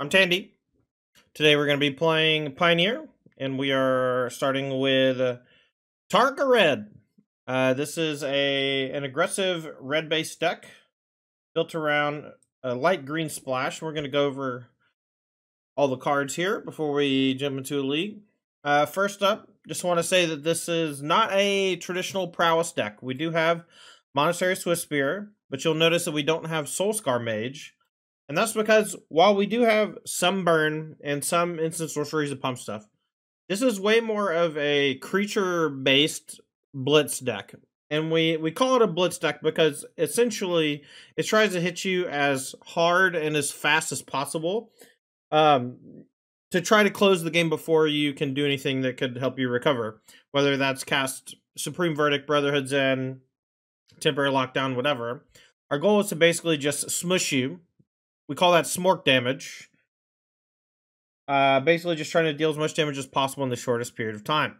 I'm Tandy. Today we're going to be playing Pioneer, and we are starting with Atarka Red. This is an aggressive red-based deck built around a light green splash. We're going to go over all the cards here before we jump into a league. First up, just want to say that this is not a traditional prowess deck. We do have Monastery Swiftspear, but you'll notice that we don't have Soulscar Mage. And that's because while we do have some burn and some instant sorceries and pump stuff, this is way more of a creature-based Blitz deck. And we call it a Blitz deck because essentially it tries to hit you as hard and as fast as possible to try to close the game before you can do anything that could help you recover. Whether that's cast Supreme Verdict, Brotherhood Zen, Temporary Lockdown, whatever. Our goal is to basically just smush you. We call that smork damage. Basically just trying to deal as much damage as possible in the shortest period of time.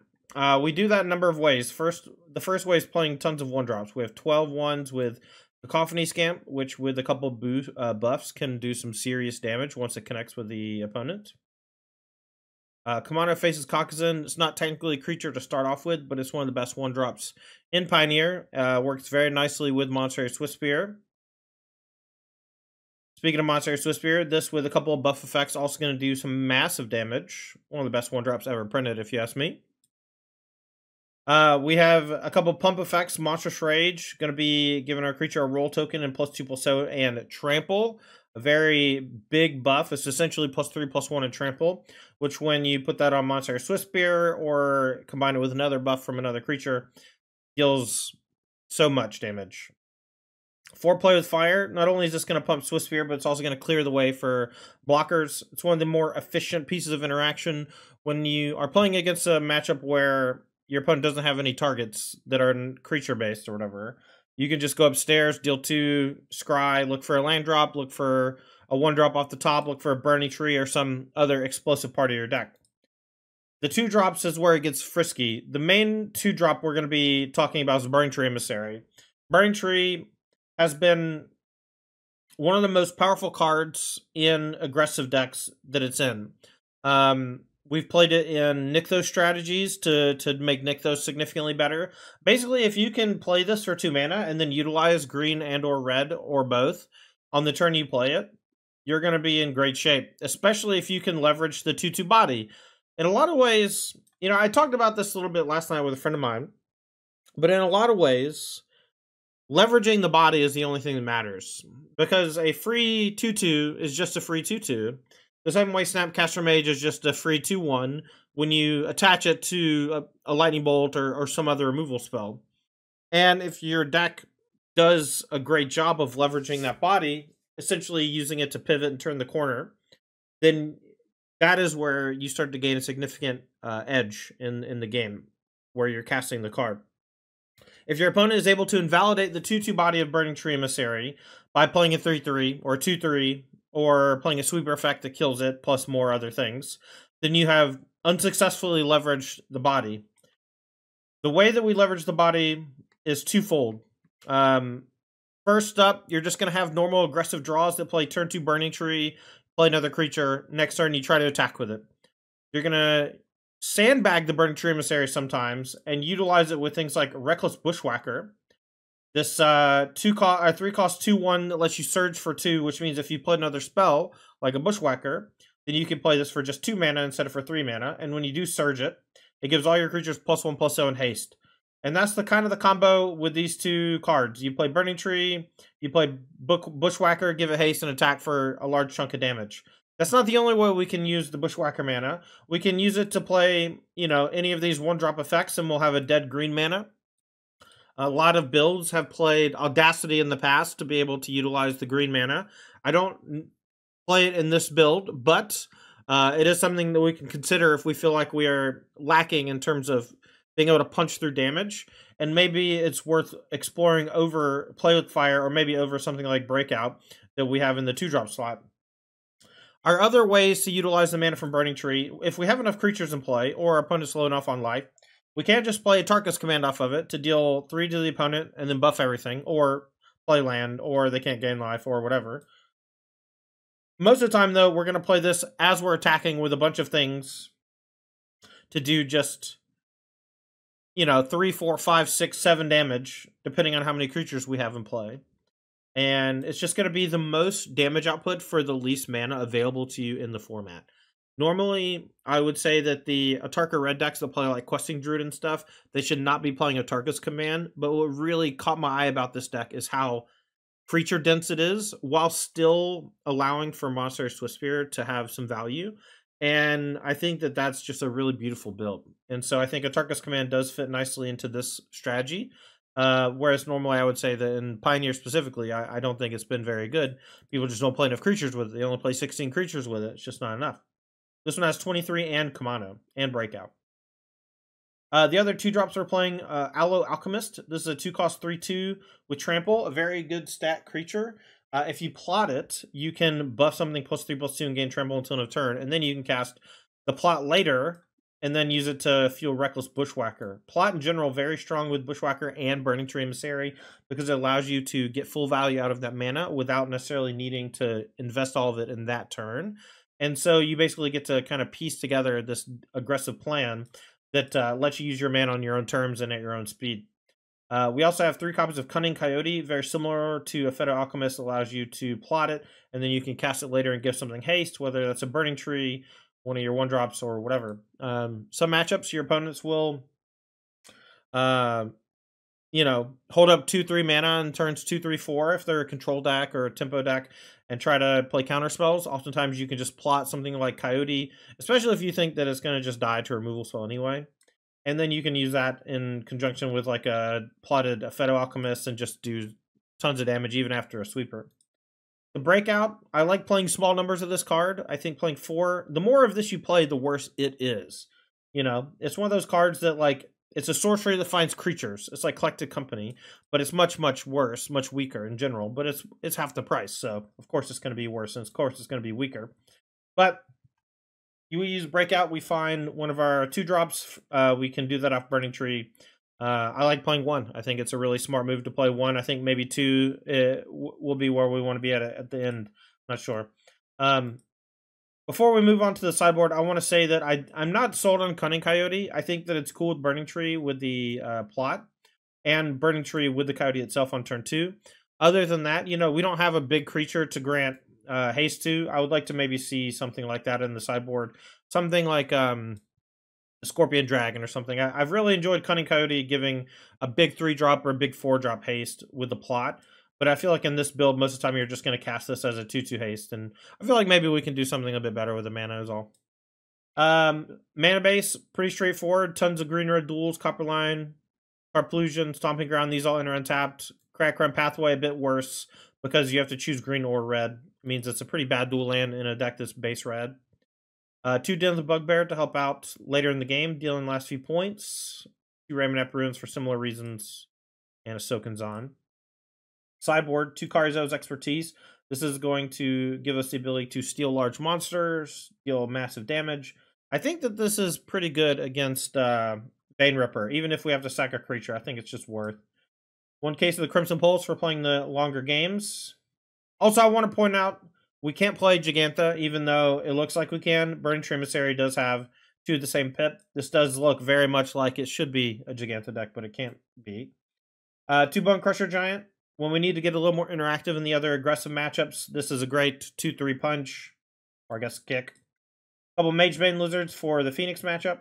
We do that a number of ways. The first way is playing tons of 1-drops. We have 12 ones with the Cacophony Scamp, which with a couple buffs can do some serious damage once it connects with the opponent. Commander Faces Cockazin. It's not technically a creature to start off with, but it's one of the best 1-drops in Pioneer. Works very nicely with Monastery Swiftspear. Speaking of Monastery Swiftspear, this with a couple of buff effects also going to do some massive damage. One of the best 1-drops ever printed, if you ask me. We have a couple pump effects. Monstrous Rage, going to be giving our creature a roll token and +2/+0 and trample. A very big buff. It's essentially +3/+1 and trample, which when you put that on Monastery Swiftspear or combine it with another buff from another creature, deals so much damage. 4-play with fire. Not only is this going to pump Swiftspear, but it's also going to clear the way for blockers. It's one of the more efficient pieces of interaction when you are playing against a matchup where your opponent doesn't have any targets that are creature-based or whatever. You can just go upstairs, deal 2, scry, look for a land drop, look for a 1-drop off the top, look for a burning tree or some other explosive part of your deck. The 2-drops is where it gets frisky. The main 2-drop we're going to be talking about is Burning Tree Emissary. Burning Tree has been one of the most powerful cards in aggressive decks that it's in. We've played it in Nykthos strategies to make Nykthos significantly better. Basically, if you can play this for 2 mana and then utilize green and or red or both on the turn you play it, you're going to be in great shape, especially if you can leverage the 2/2 body. In a lot of ways, you know, I talked about this a little bit last night with a friend of mine, but in a lot of ways, leveraging the body is the only thing that matters, because a free 2/2 is just a free 2/2. The same way Snapcaster Mage is just a free 2/1 when you attach it to a Lightning Bolt or some other removal spell. And if your deck does a great job of leveraging that body, essentially using it to pivot and turn the corner, then that is where you start to gain a significant edge in the game where you're casting the card. If your opponent is able to invalidate the 2/2 body of Burning Tree Emissary by playing a 3/3 or a 2/3 or playing a sweeper effect that kills it plus more other things, then you have unsuccessfully leveraged the body. The way that we leverage the body is twofold. First up, you're just going to have normal aggressive draws that play turn 2 Burning Tree, play another creature. Next turn, you try to attack with it. You're going to sandbag the Burning Tree Emissary sometimes and utilize it with things like Reckless Bushwhacker. This 3-cost 2/1 that lets you surge for 2, which means if you play another spell like a Bushwhacker, then you can play this for just 2 mana instead of for 3 mana. And when you do surge it, it gives all your creatures +1/+0 and haste. And that's the kind of the combo with these 2 cards. You play Burning Tree, you play Bushwhacker, give it haste and attack for a large chunk of damage. That's not the only way we can use the Bushwhacker mana. We can use it to play, you know, any of these 1-drop effects, and we'll have a dead green mana. A lot of builds have played Audacity in the past to be able to utilize the green mana. I don't play it in this build, but it is something that we can consider if we feel like we are lacking in terms of being able to punch through damage. And maybe it's worth exploring over Play with Fire or maybe over something like Breakout that we have in the 2-drop slot. Our other ways to utilize the mana from Burning Tree, if we have enough creatures in play or our opponent's low enough on life, we can't just play Atarka's command off of it to deal 3 to the opponent and then buff everything, or play land, or they can't gain life, or whatever. Most of the time, though, we're going to play this as we're attacking with a bunch of things to do just, 3, 4, 5, 6, 7 damage, depending on how many creatures we have in play. And it's just going to be the most damage output for the least mana available to you in the format. Normally, I would say that the Atarka red decks that play like Questing Druid and stuff, they should not be playing Atarka's command. But what really caught my eye about this deck is how creature dense it is, while still allowing for Monstrous Swiftspear to have some value. And I think that that's just a really beautiful build. And so I think Atarka's command does fit nicely into this strategy. Whereas normally I would say that in Pioneer specifically, I don't think it's been very good. People just don't play enough creatures with it. They only play 16 creatures with it. It's just not enough. This one has 23 and Kamano and Breakout. The other 2-drops we're playing, Aloe Alchemist. This is a 2-cost 3/2 with Trample, a very good stat creature. If you plot it, you can buff something +3/+2 and gain Trample until end of turn, and then you can cast the plot later and then use it to fuel Reckless Bushwhacker. Plot in general, very strong with Bushwhacker and Burning Tree Emissary because it allows you to get full value out of that mana without necessarily needing to invest all of it in that turn. And so you basically get to kind of piece together this aggressive plan that lets you use your mana on your own terms and at your own speed. We also have 3 copies of Cunning Coyote, very similar to a Feather Alchemist, allows you to plot it, and then you can cast it later and give something haste, whether that's a Burning Tree, one of your 1-drops, or whatever. Some matchups, your opponents will, hold up 2-3 mana on turns 2, 3, 4 if they're a control deck or a tempo deck, and try to play counter spells. Oftentimes you can just plot something like Coyote, especially if you think that it's going to just die to a removal spell anyway. And then you can use that in conjunction with like a plotted Feather Alchemist and just do tons of damage even after a sweeper. The Breakout, I like playing small numbers of this card. I think playing 4, the more of this you play, the worse it is. It's one of those cards that like, it's a sorcery that finds creatures. It's like Collected Company, but it's much, much worse, much weaker in general. But it's half the price, so of course it's going to be worse, and of course it's going to be weaker. But you use Breakout, we find one of our 2-drops. We can do that off Burning Tree. I like playing 1. I think it's a really smart move to play 1. I think maybe 2 will be where we want to be at the end. Not sure. Before we move on to the sideboard, I want to say that I'm not sold on Cunning Coyote. I think that it's cool with Burning Tree with the plot, and Burning Tree with the Coyote itself on turn 2. Other than that, we don't have a big creature to grant haste to. I would like to maybe see something like that in the sideboard. Something like a Scorpion Dragon or something. I've really enjoyed Cunning Coyote giving a big 3-drop or a big 4-drop haste with the plot. But I feel like in this build, most of the time you're just going to cast this as a 2/2 haste. And I feel like maybe we can do something a bit better with the mana is all. Mana base, pretty straightforward. Tons of green-red duels, Copperline, Carplusion, Stomping Ground. These all enter untapped. Crack Run Pathway, a bit worse because you have to choose green or red. It means it's a pretty bad dual land in a deck that's base red. 2 Den of the Bugbear to help out later in the game, dealing last few points. 2 Ramonep Runes for similar reasons. And a Soken'Zon. Sideboard, 2 Karizo's Expertise. This is going to give us the ability to steal large monsters, deal massive damage. I think that this is pretty good against Bane Ripper, even if we have to sack a creature. I think it's just worth. 1 case of the Crimson Pulse for playing the longer games. Also, I want to point out, we can't play Giganta, even though it looks like we can. Burning Tree Emissary does have 2 of the same pip. This does look very much like it should be a Giganta deck, but it can't be. 2 Bone Crusher Giant. When we need to get a little more interactive in the other aggressive matchups, this is a great 2/3 punch, or I guess kick. A couple Magebane Lizards for the Phoenix matchup.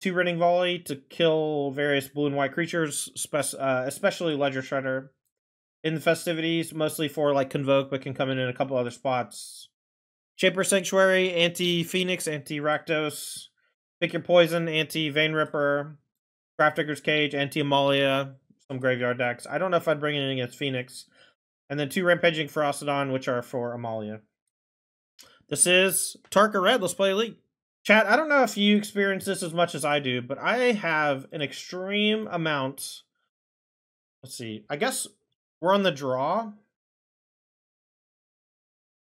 2 Rending Volley to kill various blue and white creatures, especially Ledger Shredder. In the festivities, mostly for like Convoke, but can come in a couple other spots. Shaper Sanctuary, anti-Phoenix, anti-Rakdos. Pick Your Poison, anti-Vein Ripper. Grafdigger's Cage, anti-Amalia. Some graveyard decks. I don't know if I'd bring it in against Phoenix. And then 2 Rampaging Ferocidon, which are for Amalia. This is Atarka Red. Let's play Elite. Chat, I don't know if you experience this as much as I do, but I have an extreme amount. Let's see. I guess we're on the draw.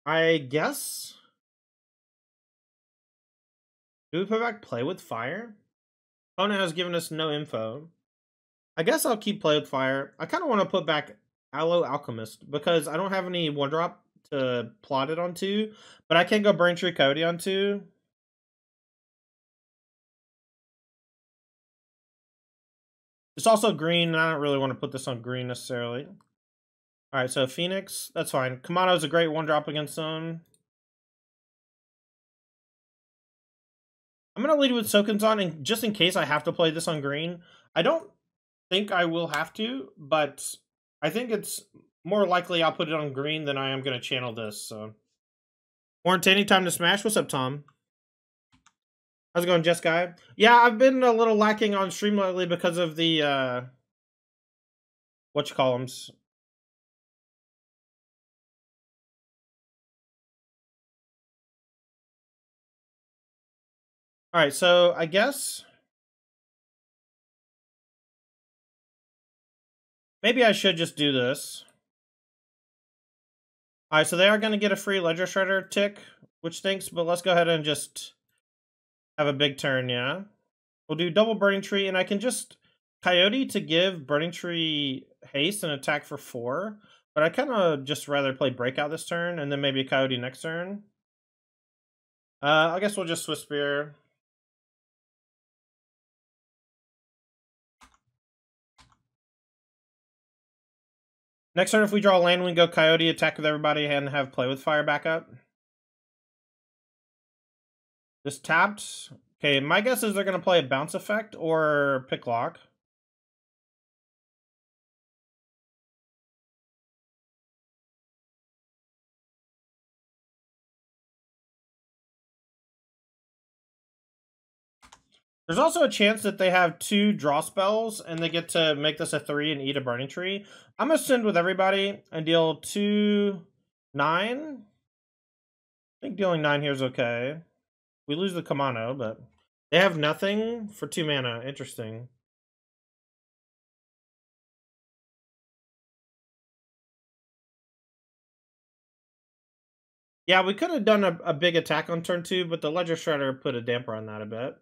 I guess. Do we put back Play with Fire? Opponent has given us no info. I guess I'll keep Play with Fire. I kind of want to put back Aloe Alchemist because I don't have any 1-drop to plot it onto, but I can't go Burning Tree Coyote onto. It's also green, and I don't really want to put this on green necessarily. Alright, so Phoenix, that's fine. Kamano's a great one-drop against them. I'm going to lead with Soken's and just in case I have to play this on green. I don't think I will have to, but I think it's more likely I'll put it on green than I am going to channel this. So, Tandy, time to smash. What's up, Tom? How's it going, Jess Guy? Yeah, I've been a little lacking on stream lately because of the whatchamacallums. All right, so I guess maybe I should just do this. All right, so they are going to get a free Ledger Shredder tick, which stinks, but let's go ahead and just have a big turn, yeah. We'll do double Burning Tree, and I can just Coyote to give Burning Tree haste and attack for 4, but I kind of just rather play Breakout this turn, and then maybe a Coyote next turn. I guess we'll just Swiss Spear. Next turn, if we draw land, we go Coyote, attack with everybody, and have Play with Fire backup. This tapped. Okay, my guess is they're going to play a Bounce Effect or Picklock. There's also a chance that they have 2 draw spells, and they get to make this a 3 and eat a Burning Tree. I'm going to send with everybody and deal 2, 9. I think dealing 9 here is okay. We lose the Kamano, but they have nothing for 2 mana. Interesting. Yeah, we could have done a big attack on turn 2, but the Ledger Shredder put a damper on that a bit.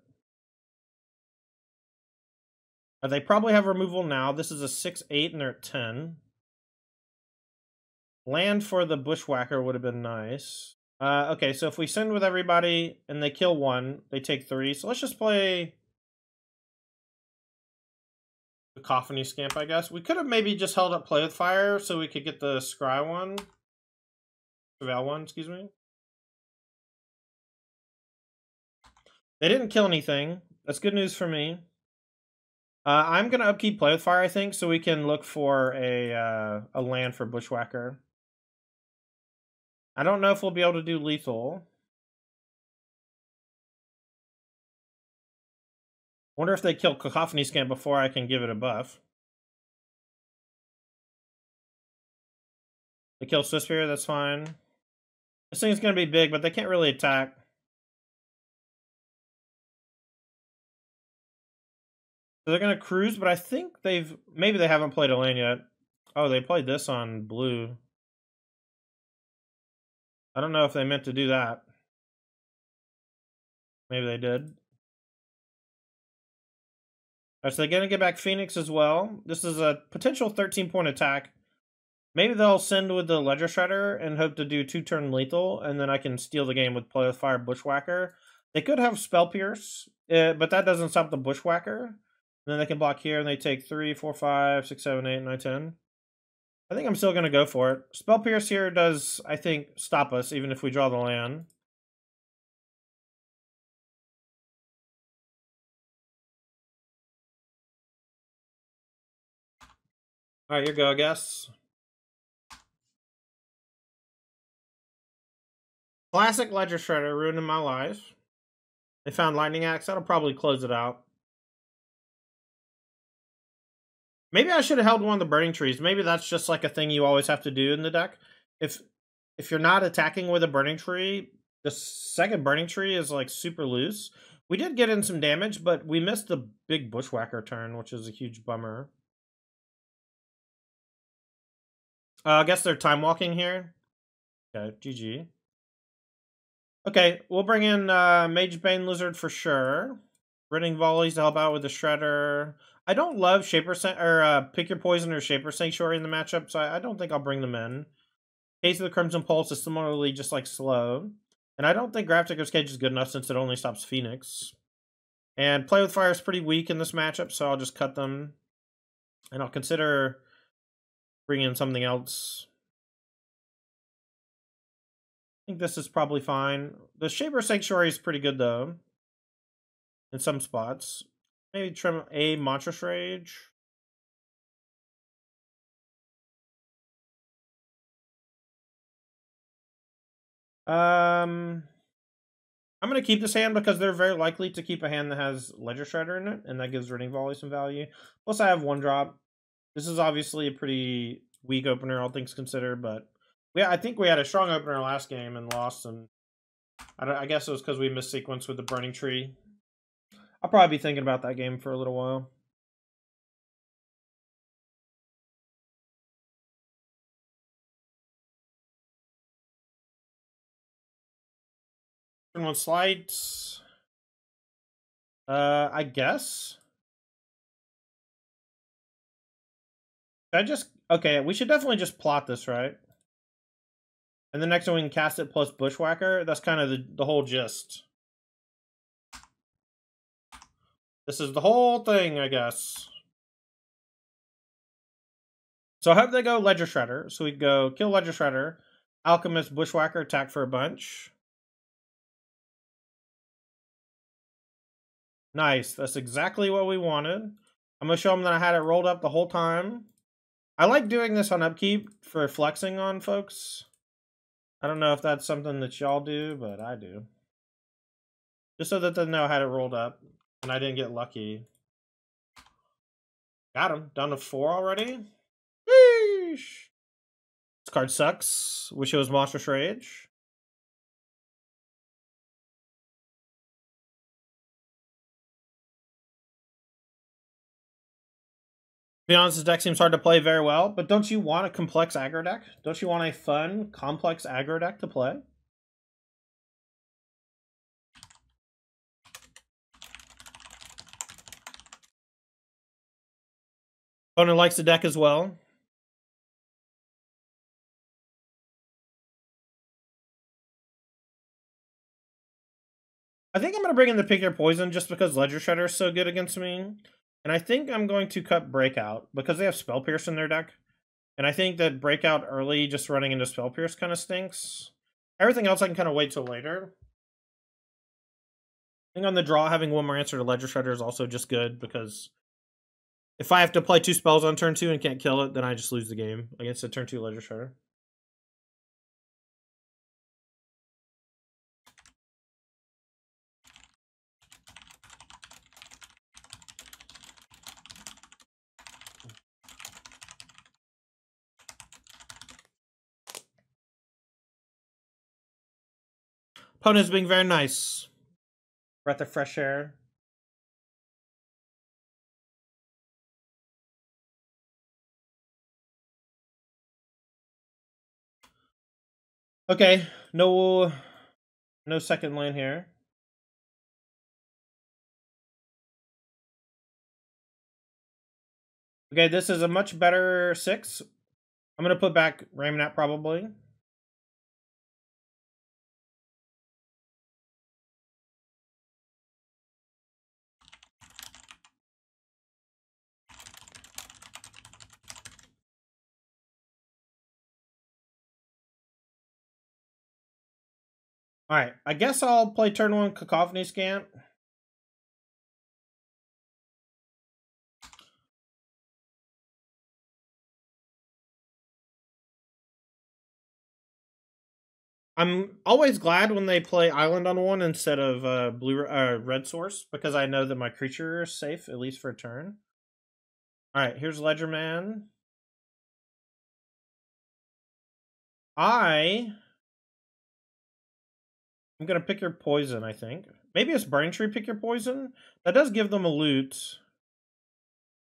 They probably have removal now. This is a 6/8 and they're at 10. Land for the Bushwhacker would have been nice. Okay, so if we send with everybody and they kill 1, they take 3. So let's just play the Cacophony Scamp, I guess. We could have maybe just held up Play with Fire so we could get the Scry one. Prevail one, excuse me. They didn't kill anything. That's good news for me. I'm going to upkeep Play with Fire, I think, so we can look for a land for Bushwhacker. I don't know if we'll be able to do lethal. Wonder if they kill Cacophony Scamp before I can give it a buff. They kill Swiss Spear, that's fine. This thing's going to be big, but they can't really attack. So they're going to cruise, but I think maybe they haven't played a land yet. Oh, they played this on blue. I don't know if they meant to do that. Maybe they did. Alright, so they're going to get back Phoenix as well. This is a potential 13-point attack. Maybe they'll send with the Ledger Shredder and hope to do 2-turn lethal, and then I can steal the game with Play with Fire Bushwhacker. They could have Spell Pierce, but that doesn't stop the Bushwhacker. And then they can block here, and they take 3, 4, 5, 6, 7, 8, 9, 10. I think I'm still going to go for it. Spell Pierce here does, I think, stop us, even if we draw the land. Alright, here you go, I guess. Classic Ledger Shredder ruining my life. They found Lightning Axe. That'll probably close it out. Maybe I should have held one of the Burning Trees. Maybe that's just like a thing you always have to do in the deck. If you're not attacking with a Burning Tree, the second Burning Tree is like super loose. We did get in some damage, but we missed the big Bushwhacker turn, which is a huge bummer. I guess they're time walking here. Okay, GG. Okay, we'll bring in Mage Bane Lizard for sure. Running Volleys to help out with the Shredder. I don't love Shaper Pick Your Poison or Shaper Sanctuary in the matchup, so I don't think I'll bring them in. Case of the Crimson Pulse is similarly just like slow. And I don't think Grafdigger's Cage is good enough since it only stops Phoenix. And Play with Fire is pretty weak in this matchup, so I'll just cut them. And I'll consider bringing in something else. I think this is probably fine. The Shaper Sanctuary is pretty good, though. In some spots. Maybe trim a Monstrous Rage. I'm going to keep this hand because they're very likely to keep a hand that has Ledger Shredder in it, and that gives Riding Volley some value. Plus, I have 1-drop. This is obviously a pretty weak opener, all things considered, but yeah, I think we had a strong opener last game and lost, and I guess it was because we missed sequence with the Burning Tree. I'll probably be thinking about that game for a little while. Turn 1 slides. I guess. Okay, we should definitely just plot this, right? And the next one we can cast it plus Bushwhacker. That's kind of the whole gist. This is the whole thing, I guess. So I hope they go Ledger Shredder. So we go kill Ledger Shredder, Alchemist, Bushwhacker, attack for a bunch. Nice. That's exactly what we wanted. I'm going to show them that I had it rolled up the whole time. I like doing this on upkeep for flexing on folks. I don't know if that's something that y'all do, but I do. Just so that they know I had it rolled up and I didn't get lucky. Got him. Down to 4 already. Sheesh. This card sucks. Wish it was Monstrous Rage. To be honest, this deck seems hard to play very well, but don't you want a complex aggro deck? Don't you want a fun, complex aggro deck to play? Opponent likes the deck as well. I think I'm going to bring in the Pick Your Poison just because Ledger Shredder is so good against me. And I think I'm going to cut Breakout because they have Spell Pierce in their deck. And I think that Breakout early just running into Spell Pierce kind of stinks. Everything else I can kind of wait till later. I think on the draw, having one more answer to Ledger Shredder is also just good because if I have to play 2 spells on turn 2 and can't kill it, then I just lose the game against a turn 2 Ledger Shredder. Opponent's being very nice. Breath of fresh air. Okay, no second lane here. Okay, this is a much better 6. I'm going to put back Ramonat probably. Alright, I guess I'll play turn 1 Cacophony Scant. I'm always glad when they play Island on 1 instead of Red Source, because I know that my creature is safe, at least for a turn. Alright, here's Ledgerman. I'm going to pick your poison, I think. Maybe it's Burning Tree pick your poison? That does give them a loot.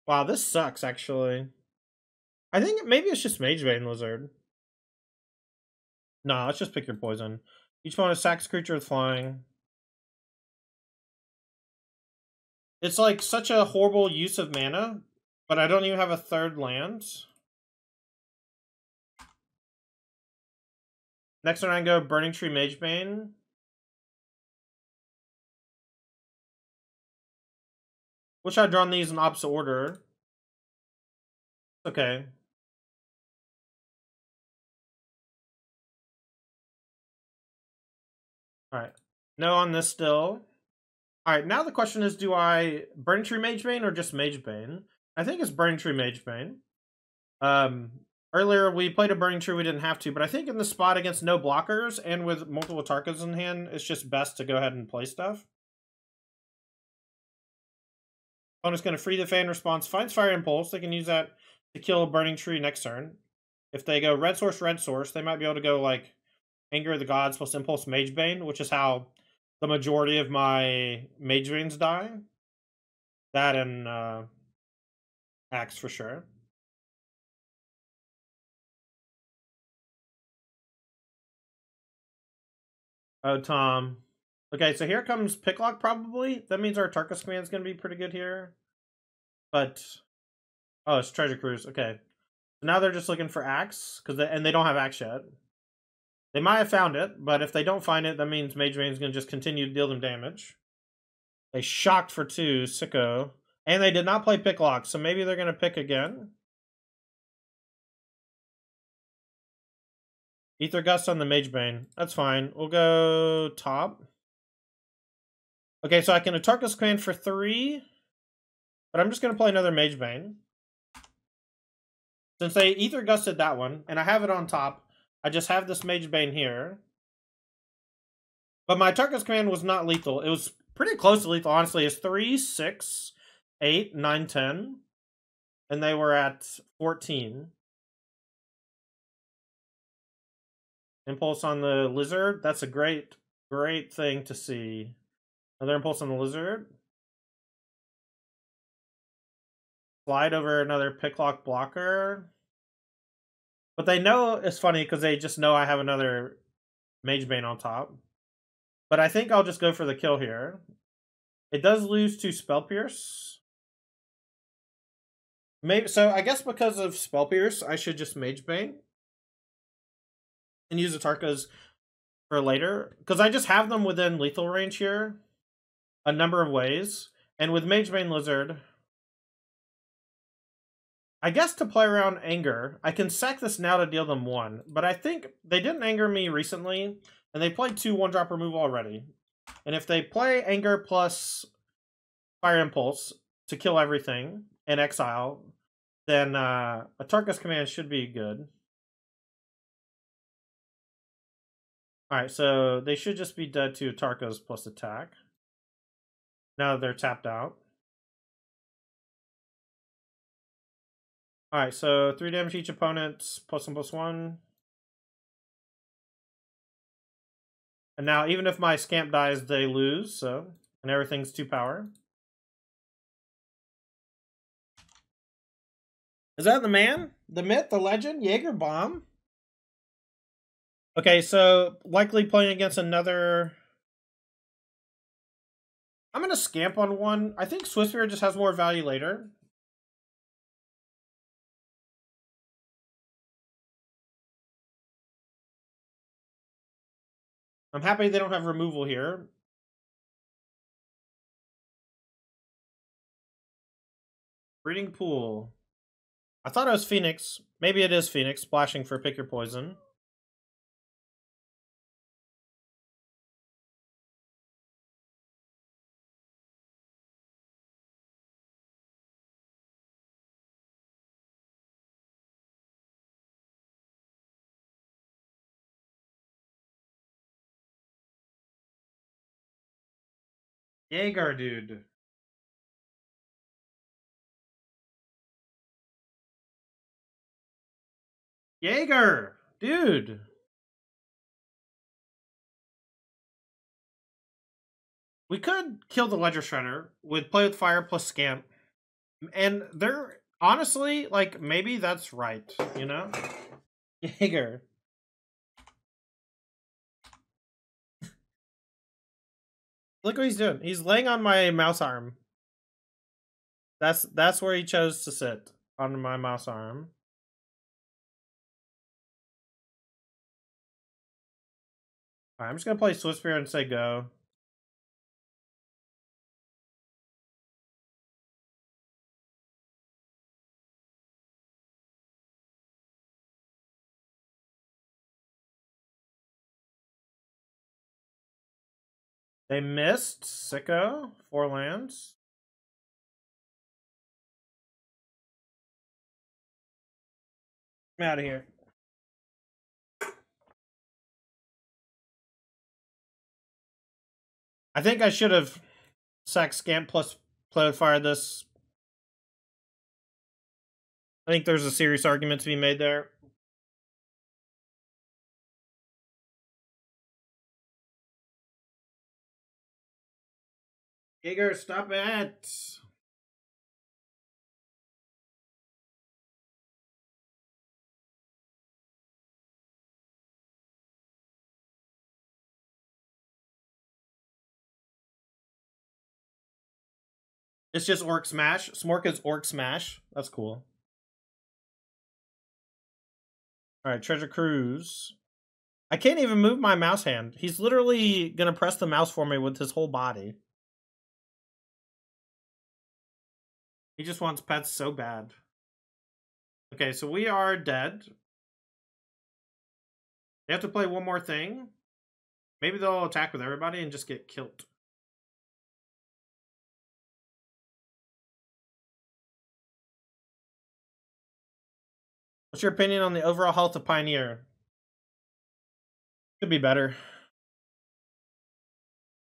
Wow, this sucks, actually. I think maybe it's just Mage Vein Lizard. No, let's just pick your poison. Each one is sacks creature with flying. It's like such a horrible use of mana, but I don't even have a 3rd land. Next turn I go Burning Tree Magebane. Wish I'd drawn these in opposite order. Okay. Alright. No on this still. Alright, now the question is, do I Burning Tree Magebane or just Magebane? I think it's Burning Tree Magebane. Earlier we played a Burning Tree, we didn't have to, but I think in the spot against no blockers and with multiple Atarkas in hand, it's just best to go ahead and play stuff. Opponent's going to free the fan response, finds Fire Impulse. They can use that to kill a Burning Tree next turn. If they go red source, they might be able to go like Anger of the Gods plus Impulse Magebane, which is how the majority of my Magebanes die. That and Axe for sure. Oh, Tom. Okay, so here comes Picklock probably. That means our Tarkus command is going to be pretty good here. But, oh, it's Treasure Cruise. Okay. So now they're just looking for Axe, and they don't have Axe yet. They might have found it, but if they don't find it, that means Magebane's going to just continue to deal them damage. They shocked for 2, sicko. And they did not play Picklock, so maybe they're going to pick again. Ether Gust on the Magebane. That's fine. We'll go top. Okay, so I can Atarka's command for 3. But I'm just going to play another Magebane. Since they Ether Gusted that one, and I have it on top, I just have this Magebane here. But my Atarka's command was not lethal. It was pretty close to lethal, honestly. It's 3, 6, 8, 9, 10. And they were at 14. Impulse on the Lizard. That's a great thing to see. Another Impulse on the Lizard. Slide over another Picklock blocker. But they know, it's funny, because they just know I have another Magebane on top. But I think I'll just go for the kill here. It does lose to Spell Pierce. Maybe, so I guess because of Spell Pierce, I should just Magebane. And use Atarkas for later. Because I just have them within lethal range here. A number of ways. And with Magebane Lizard, I guess to play around Anger, I can sack this now to deal them 1. But I think they didn't anger me recently. And they played 2 1-drop removal already. And if they play Anger plus Fire Impulse to kill everything and exile, then Atarka's command should be good. Alright, so they should just be dead to Atarka's plus attack. Now that they're tapped out. Alright, so 3 damage each opponent, +1/+1. And now, even if my Scamp dies, they lose, so... And everything's 2 power. Is that the man? The myth? The legend? Jaeger Bomb? Okay, so likely playing against another... I'm going to Scamp on one. I think Swiftspear just has more value later. I'm happy they don't have removal here. Breeding Pool. I thought it was Phoenix. Maybe it is Phoenix, splashing for Pick Your Poison. Jaeger, dude. Jaeger! Dude! We could kill the Ledger Shredder with Play with Fire plus Scamp. And they're honestly, like, maybe that's right, you know? Jaeger. Look what he's doing. He's laying on my mouse arm. That's where he chose to sit. On my mouse arm. Alright, I'm just gonna play Swift Spear and say go. They missed. Sicko. 4 lands. I'm out of here. I think I should have sacked Scamp plus play with fire this. I think there's a serious argument to be made there. Giger, stop it! It's just Orc Smash. Smork is Orc Smash. That's cool. Alright, Treasure Cruise. I can't even move my mouse hand. He's literally gonna press the mouse for me with his whole body. He just wants pets so bad. Okay, so we are dead. They have to play one more thing. Maybe they'll attack with everybody and just get killed. What's your opinion on the overall health of Pioneer? Could be better.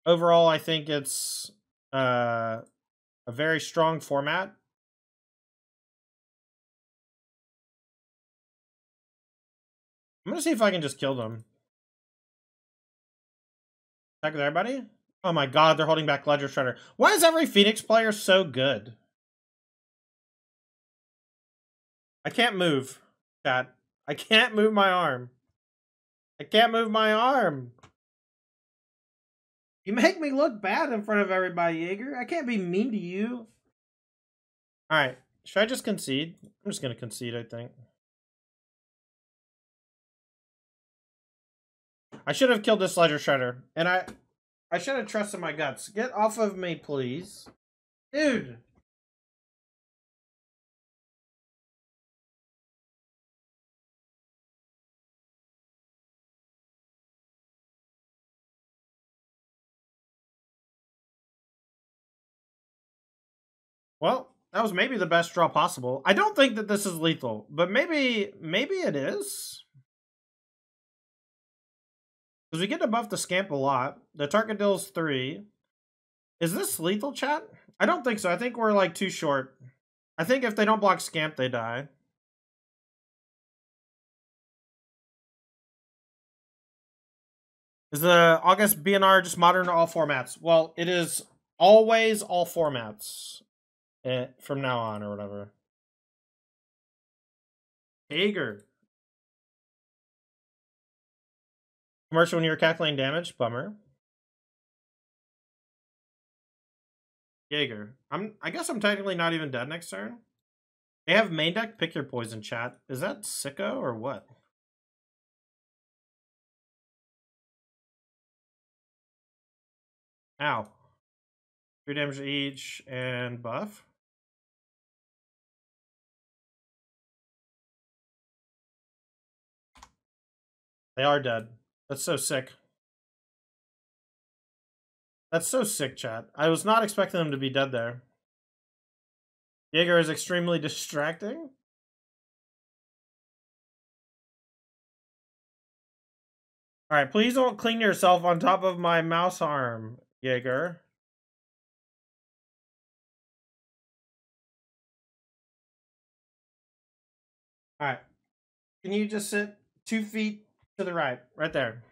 Overall, I think it's a very strong format. I'm gonna see if I can just kill them. Attack with everybody? Oh my god, they're holding back Ledger Shredder. Why is every Phoenix player so good? I can't move, chat. I can't move my arm. I can't move my arm. You make me look bad in front of everybody, Jaeger. I can't be mean to you. Alright, should I just concede? I'm just gonna concede, I think. I should have killed this Ledger Shredder. And I should have trusted my guts. Get off of me, please. Dude. Well, that was maybe the best draw possible. I don't think that this is lethal, but maybe it is. Because we get above the Scamp a lot. The Atarka deals 3. Is this lethal, chat? I don't think so. I think we're like too short. I think if they don't block Scamp, they die. Is the August BNR just modern to all formats? Well, it is always all formats from now on or whatever. Hager. Commercial when you're calculating damage. Bummer. Jaeger. I guess I'm technically not even dead next turn. They have main deck pick your poison, chat. Is that sicko or what? Ow. 3 damage each and buff. They are dead. That's so sick. That's so sick, chat. I was not expecting them to be dead there. Jaeger is extremely distracting. Alright, please don't clean yourself on top of my mouse arm, Jaeger. Alright. Can you just sit 2 feet to the right? Right there.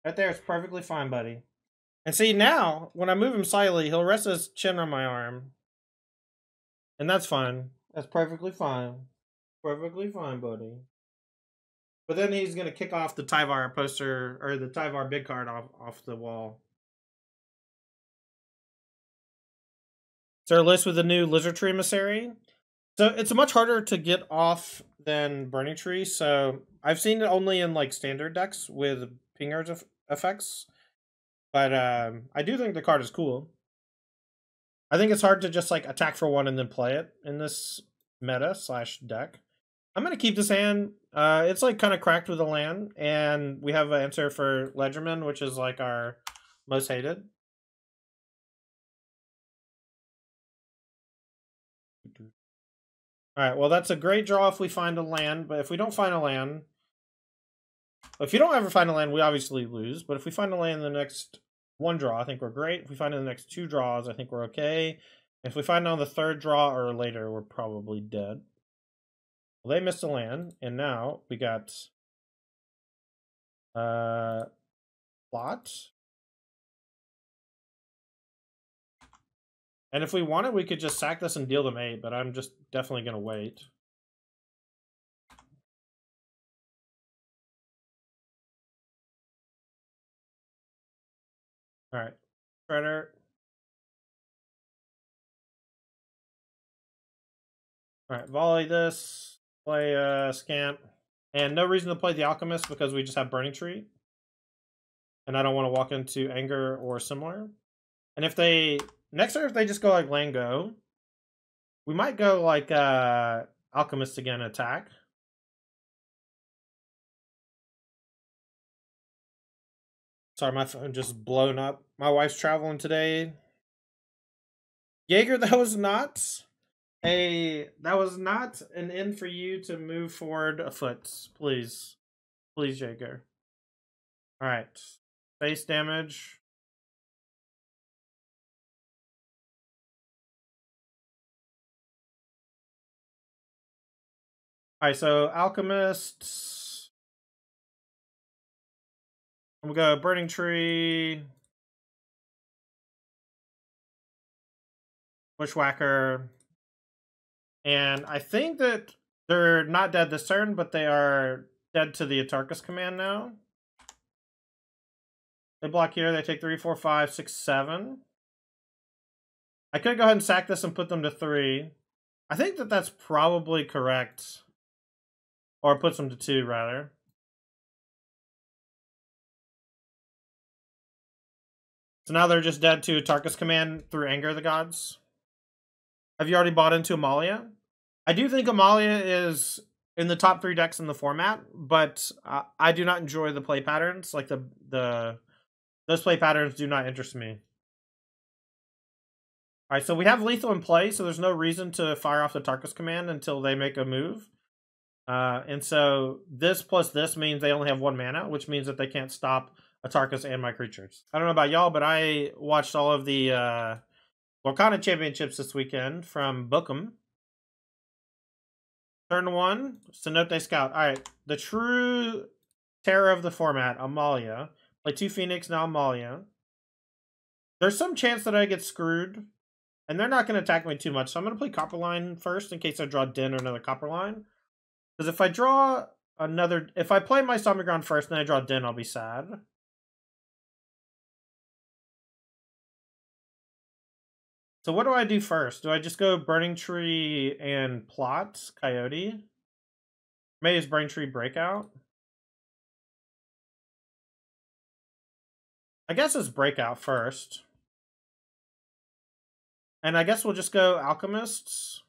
Right there, it's perfectly fine, buddy. And see, now, when I move him slightly, he'll rest his chin on my arm. And that's fine. That's perfectly fine. Perfectly fine, buddy. But then he's going to kick off the Tyvar poster, or the Tyvar big card off the wall. Is there a list with a new Lizard Tree Emissary? So it's much harder to get off than Burning Tree, so I've seen it only in like standard decks with pingers effects. But I do think the card is cool. I think it's hard to just like attack for 1 and then play it in this meta / deck. I'm gonna keep this hand. It's like kind of cracked with a land, and we have an answer for Ledgerman, which is like our most hated. All right, well that's a great draw if we find a land, but if we don't find a land, if you don't ever find a land, we obviously lose. But if we find a land in the next 1 draw, I think we're great. If we find it in the next 2 draws, I think we're okay. If we find it on the 3rd draw or later, we're probably dead. Well, they missed a land, and now we got plot. And if we wanted, we could just sack this and deal them 8, but I'm just definitely gonna wait. Alright. Shredder. Alright, volley this. Play Scamp. And no reason to play the Alchemist because we just have Burning Tree. And I don't want to walk into Anger or similar. And if they... Next turn, if they just go like land go, we might go like Alchemist again attack. Sorry, my phone just blown up. My wife's traveling today. Jaeger, that was not an end for you to move forward a foot. Please. Please, Jaeger. Alright. Base damage. Alright, so Alchemist. I'm gonna go Burning Tree. Bushwhacker. And I think that they're not dead this turn, but they are dead to the Atarka's command now. They block here, they take 3, 4, 5, 6, 7. I could go ahead and sack this and put them to 3. I think that that's probably correct. Or puts them to 2, rather. So now they're just dead to Atarka's command through Anger of the Gods. Have you already bought into Amalia? I do think Amalia is in the top 3 decks in the format, but I do not enjoy the play patterns. Like those play patterns do not interest me. Alright, so we have lethal in play, so there's no reason to fire off the Atarka's command until they make a move. And so this plus this means they only have 1 mana, which means that they can't stop Atarka's and my creatures. I don't know about y'all, but I watched all of the Volcana Championships this weekend from Bookham. Turn 1, Cenote Scout. Alright, the true terror of the format, Amalia. Play 2 Phoenix, now Amalia. There's some chance that I get screwed, and they're not going to attack me too much, so I'm going to play Copperline first in case I draw Den or another Copperline. Because if I draw another... If I play my Stomping Ground first and then I draw Den, I'll be sad. So what do I do first? Do I just go Burning Tree and plot Coyote? Maybe it's Burning Tree Breakout? I guess it's Breakout first. And I guess we'll just go Alchemists.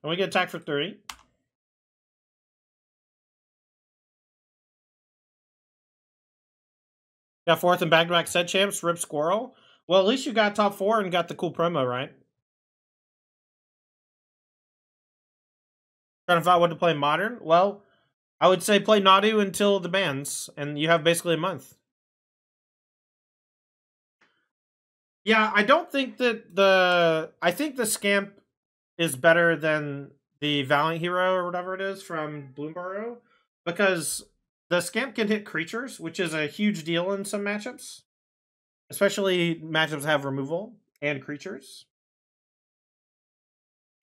And we get attack for 3. Got 4th and back-to-back set champs, Rip Squirrel. Well, at least you got top 4 and got the cool promo, right? Trying to find out what to play modern? Well, I would say play Nadu until the bans, and you have basically a month. Yeah, I don't think that I think the Scamp is better than the Valiant Hero or whatever it is from Bloomborough, because the Scamp can hit creatures, which is a huge deal in some matchups. Especially matchups that have removal and creatures.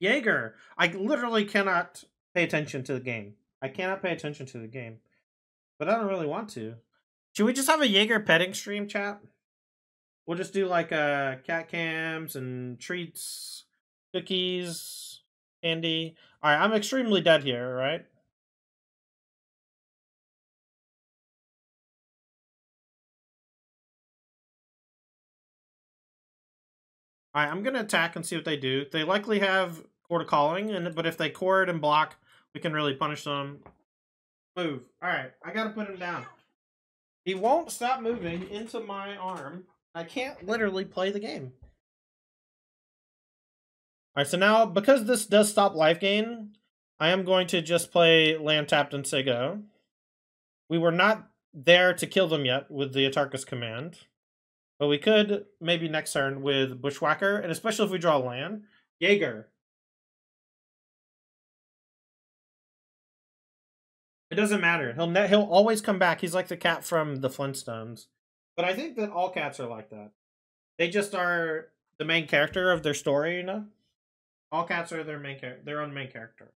Jaeger. I literally cannot pay attention to the game. I cannot pay attention to the game. But I don't really want to. Should we just have a Jaeger petting stream, chat? We'll just do like cat cams and treats. Cookies, Tandy. Alright, I'm extremely dead here, right? Alright, I'm gonna attack and see what they do. They likely have Court of Calling, but if they court and block, we can really punish them. Move. Alright, I gotta put him down. He won't stop moving into my arm. I can't literally play the game. Alright, so now, because this does stop life gain, I am going to just play land tapped and say go. We were not there to kill them yet with the Atarka's command. But we could maybe next turn with Bushwhacker, and especially if we draw land. Jaeger. It doesn't matter. He'll always come back. He's like the cat from the Flintstones. But I think that all cats are like that. They just are the main character of their story, you know? All cats are their own main character.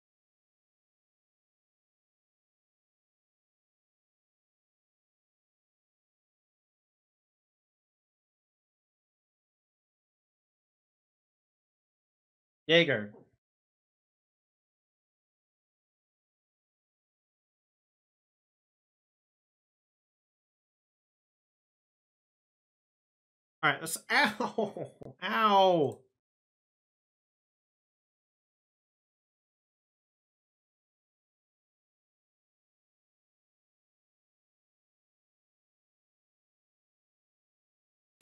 Jaeger. Alright, let's... Ow! Ow!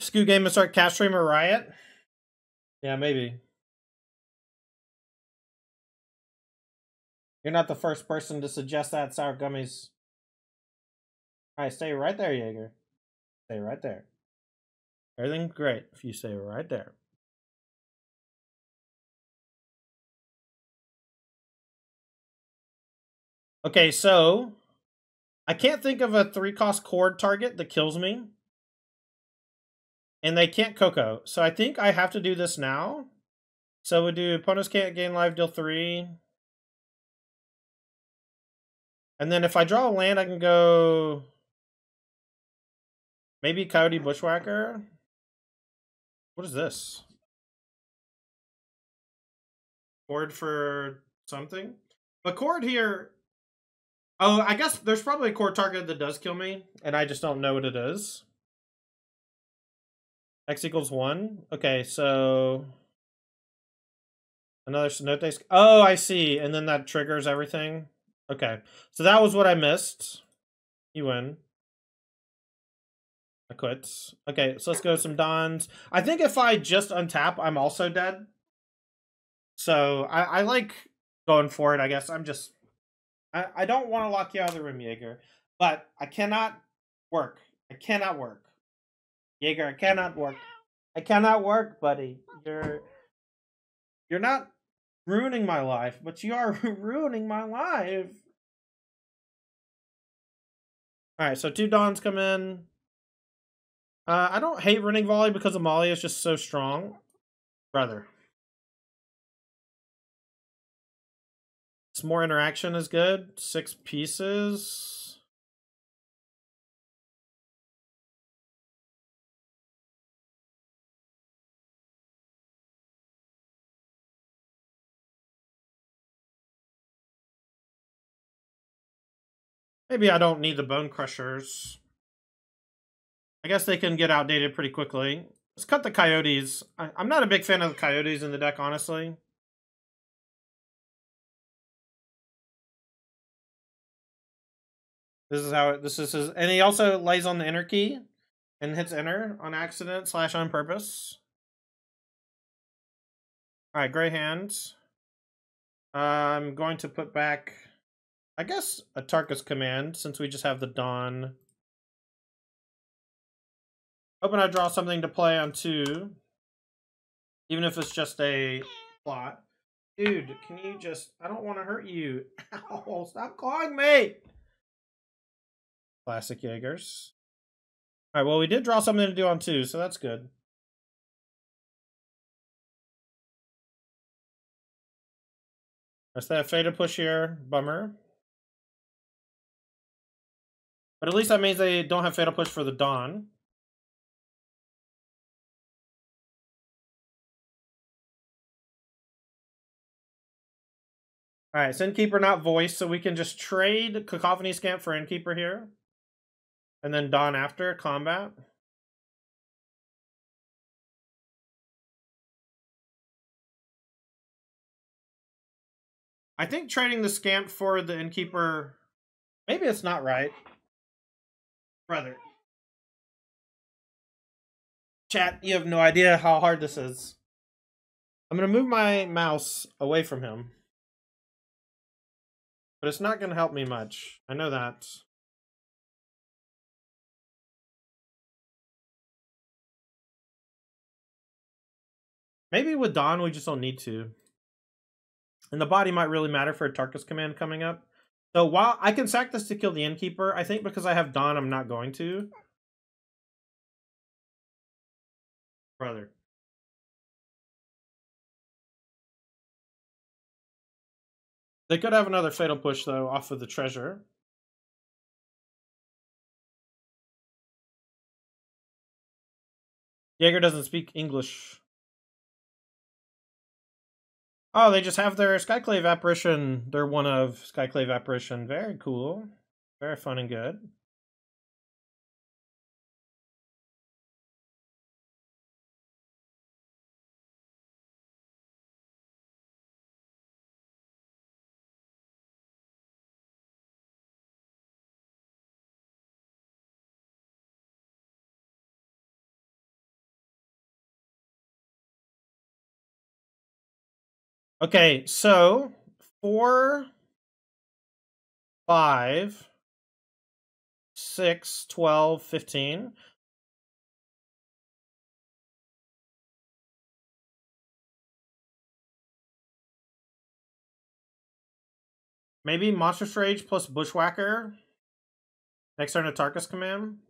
Scoot game and start Cat Stream or Riot? Yeah, maybe. You're not the first person to suggest that, Sour Gummies. Alright, stay right there, Jaeger. Stay right there. Everything's great if you stay right there. Okay, so I can't think of a 3-cost cord target that kills me. And they can't Coco. So I think I have to do this now. So we do opponents can't gain life, deal 3. And then if I draw a land, I can go maybe Coyote Bushwhacker. What is this? Cord for something? But cord here... Oh, I guess there's probably a cord target that does kill me, and I just don't know what it is. X equals 1. Okay, so... Another Cenote... Oh, I see. And then that triggers everything. Okay. So that was what I missed. You win. I quit. Okay, so let's go some Dons. I think if I just untap, I'm also dead. So I like going for it, I guess. I don't want to lock you out of the room, Jaeger. But I cannot work. I cannot work. Jaeger, I cannot work. I cannot work, buddy. You're not ruining my life, but you are ruining my life. Alright, so 2 Dons come in. I don't hate running volley because Amalia is just so strong. Brother. Some more interaction is good. 6 pieces. Maybe I don't need the Bone Crushers. I guess they can get outdated pretty quickly. Let's cut the Coyotes. I'm not a big fan of the Coyotes in the deck, honestly. This is how this is his, and he also lays on the enter key and hits enter on accident / on purpose. Alright, gray hands. I'm going to put back, I guess, Atarka's command, since we just have the Dawn. Hoping I draw something to play on 2. Even if it's just a plot. Dude, can you just... I don't want to hurt you. Ow, stop clawing me! Classic Jaegers. Alright, well, we did draw something to do on 2, so that's good. There's that Fatal Push here. Bummer. But at least that means they don't have Fatal Push for the Dawn. Alright, it's Innkeeper, not Voice, so we can just trade Cacophony Scamp for Innkeeper here. And then Dawn after, combat. I think trading the Scamp for the Innkeeper... Maybe it's not right. Brother. Chat, you have no idea how hard this is. I'm going to move my mouse away from him. But it's not going to help me much. I know that. Maybe with Dawn, we just don't need to. And the body might really matter for Atarka's command coming up. So while I can sack this to kill the Innkeeper, I think because I have Dawn, I'm not going to. Brother. They could have another Fatal Push, though, off of the treasure. Jaeger doesn't speak English. Oh, they just have their Skyclave Apparition. They're one of Skyclave Apparition. Very cool. Very fun and good. Okay, so 4, 5, 6, 12, 15. Maybe Monstrous Rage plus Bushwhacker. Next turn, Atarka's command.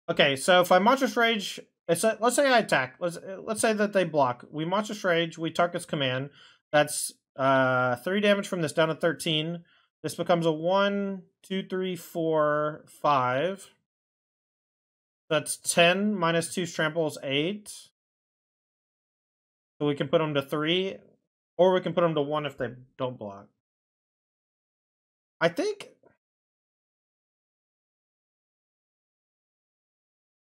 Okay, so if I Monstrous Rage, let's say I attack. Let's say that they block. We Monstrous Rage, we Tarka's command. That's 3 damage from this down to 13. This becomes a 1, 2, 3, 4, 5. That's 10 minus 2 trample is 8. So we can put them to 3, or we can put them to 1 if they don't block. I think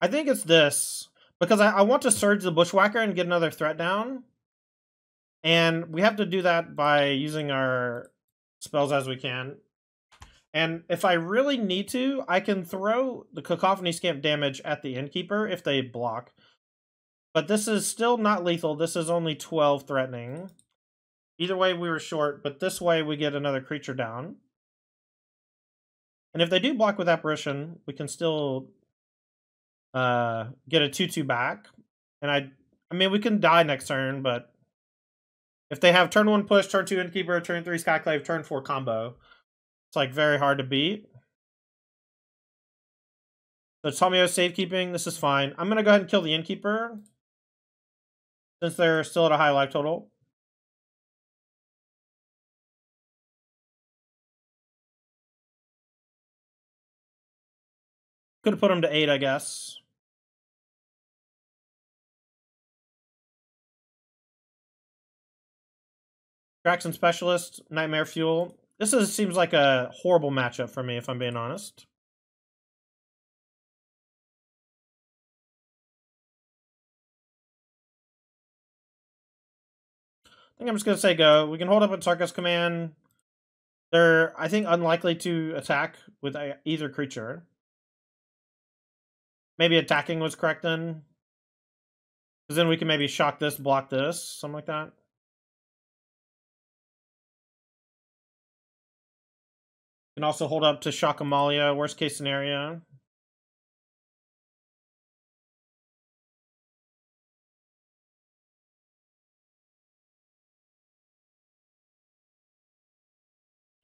it's this, because I want to surge the Bushwhacker and get another threat down. And we have to do that by using our spells as we can. And if I really need to, I can throw the Cacophony Scamp damage at the Innkeeper if they block. But this is still not lethal. This is only 12 threatening. Either way, we were short, but this way we get another creature down. And if they do block with Apparition, we can still get a 2/2 back. And I mean, we can die next turn, but if they have turn 1 push, turn 2 Innkeeper, turn 3 Skyclave, turn 4 combo, it's like very hard to beat. So Tomio safekeeping, this is fine. I'm going to go ahead and kill the Innkeeper since they're still at a high life total. Could have put him to 8, I guess. Traction Specialist, Nightmare Fuel. This seems like a horrible matchup for me, if I'm being honest. I think I'm just going to say go. We can hold up Atarka's command. They're, I think, unlikely to attack with either creature. Maybe attacking was correct then. Because then we can maybe shock this, block this, something like that. Can also hold up to shock Amalia, worst case scenario.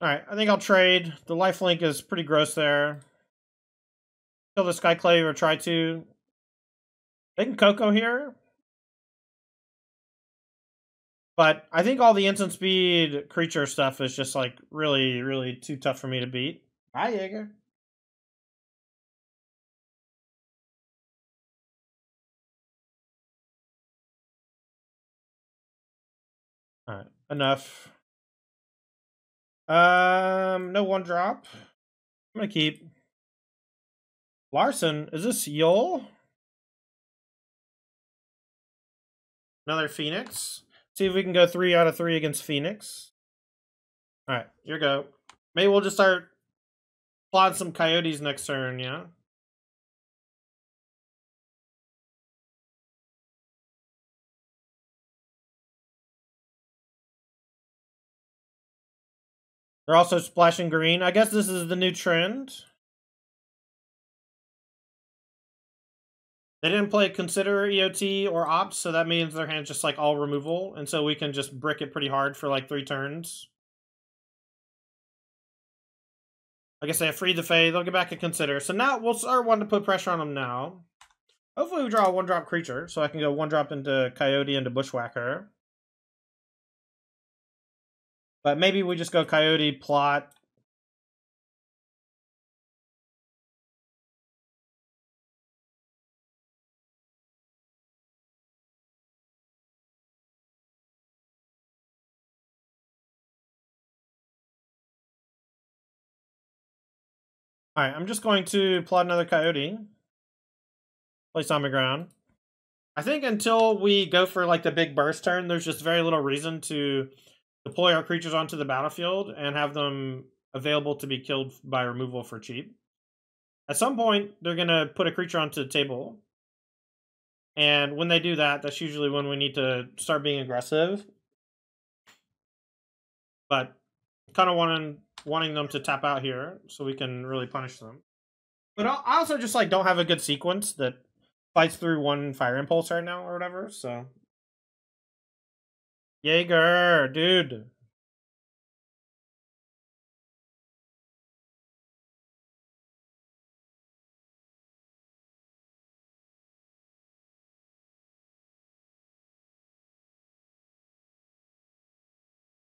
Alright, I think I'll trade. The lifelink is pretty gross there. Kill the Skyclave or try to. They can Coco here. But I think all the instant speed creature stuff is just like really, really too tough for me to beat. Bye, Jaeger. Alright, enough. No one drop. I'm gonna keep Larson. Is this Yol? Another Phoenix. See if we can go 3 out of 3 against Phoenix. All right, here we go. Maybe we'll just start plotting some coyotes next turn. Yeah. They're also splashing green. I guess this is the new trend. They didn't play Consider, EOT, or Ops, so that means their hand's just like all removal, and so we can just brick it pretty hard for like 3 turns. I guess they have Free the Fae. They'll get back and Consider. So now we'll start wanting to put pressure on them now. Hopefully we draw a 1-drop creature, so I can go 1-drop into Coyote into Bushwhacker. But maybe we just go Coyote, plot. Alright, I'm just going to plot another Coyote. Place on the ground. I think until we go for like the big burst turn, there's just very little reason to deploy our creatures onto the battlefield and have them available to be killed by removal for cheap. At some point, they're going to put a creature onto the table. And when they do that, that's usually when we need to start being aggressive. But kind of wanting them to tap out here so we can really punish them. But I also just like don't have a good sequence that fights through 1 Fire Impulse right now or whatever, so. Jaeger, dude.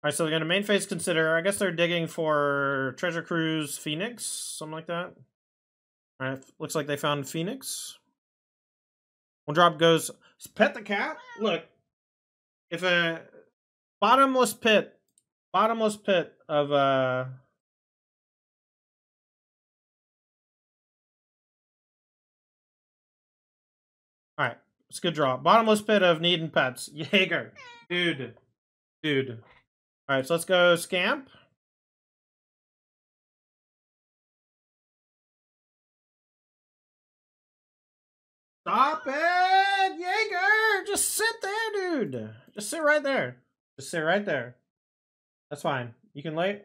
Alright, so they're gonna main phase Consider. I guess they're digging for Treasure Cruise Phoenix, something like that. Alright, looks like they found Phoenix. 1-drop goes Pet the Cat. Look, if a bottomless pit of Alright, it's a good draw. Bottomless pit of Need and Pets. Jaeger. Dude. Alright, so let's go Scamp. Stop it! Jaeger! Just sit there, dude. Just sit right there. Just sit right there. That's fine. You can lay.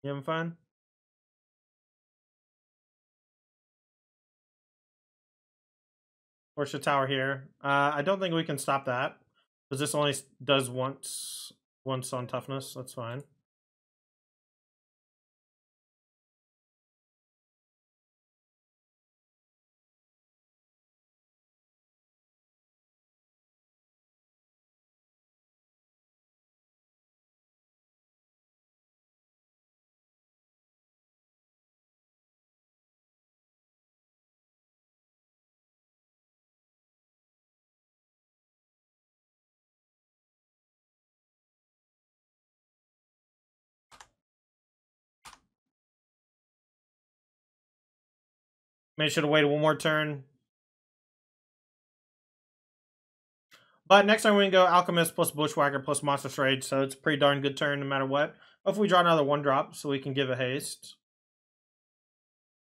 You having fun? Force the tower here. I don't think we can stop that. Because this only does once on toughness. That's fine. Maybe should have waited 1 more turn. But next time we can go Alchemist plus Bushwhacker plus Monstrous Rage, so it's a pretty darn good turn no matter what. Hopefully we draw another 1-drop so we can give a haste.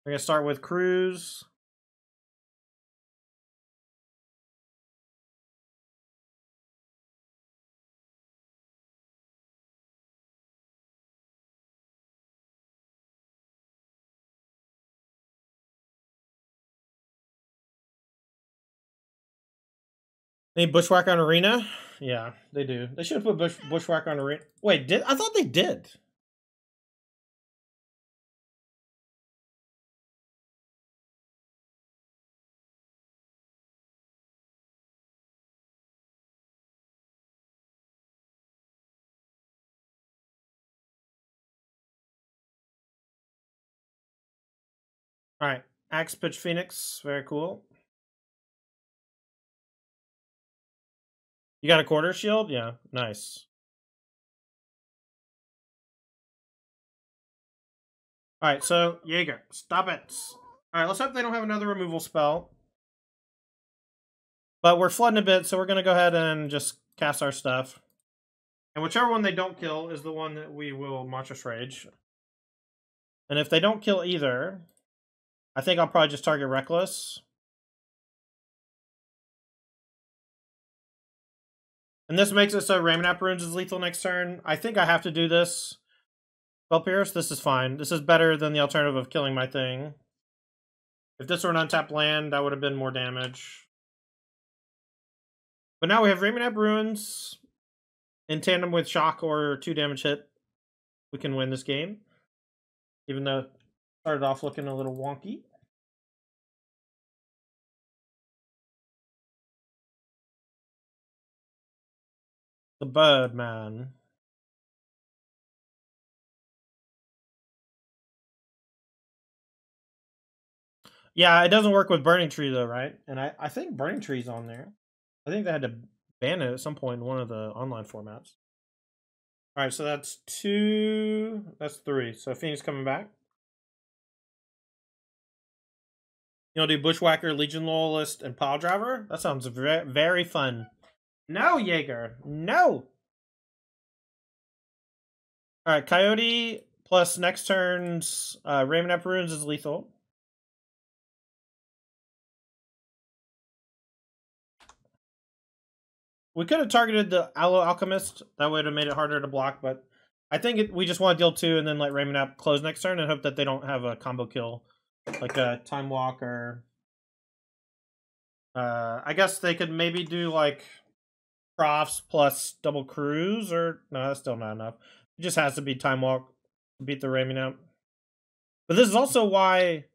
We're going to start with Cruise. Need Bushwhacker on Arena? Yeah, they do. They should have put Bushwhacker on Arena. Wait, I thought they did. Alright. Axe Pitch Phoenix. Very cool. You got a quarter shield? Yeah, nice. Alright, so, Jaeger, stop it. Alright, let's hope they don't have another removal spell. But we're flooding a bit, so we're going to go ahead and just cast our stuff. And whichever one they don't kill is the one that we will Monstrous Rage. And if they don't kill either, I think I'll probably just target Reckless. And this makes it so Ramonap Runes is lethal next turn. I think I have to do this. Spell Pierce, this is fine. This is better than the alternative of killing my thing. If this were an untapped land, that would have been more damage. But now we have Ramonap Runes in tandem with Shock or 2 damage hit. We can win this game. Even though it started off looking a little wonky. The Birdman. Yeah, it doesn't work with Burning Tree though, right? And I think Burning Tree's on there. I think they had to ban it at some point in one of the online formats. Alright, so that's 2. That's 3. So Phoenix coming back. You know, do Bushwhacker, Legion Loyalist, and Pile Driver? That sounds very, very fun. No, Jaeger! No! Alright, Coyote plus next turn's Ramonap Runes is lethal. We could have targeted the Aloe Alchemist. That would have made it harder to block, but I think we just want to deal 2 and then let Ramonap close next turn and hope that they don't have a combo kill. Like a Time Walk or... I guess they could maybe do like Crofts plus double Cruise or... No, that's still not enough. It just has to be Time Walk to beat the Ramonap. But this is also why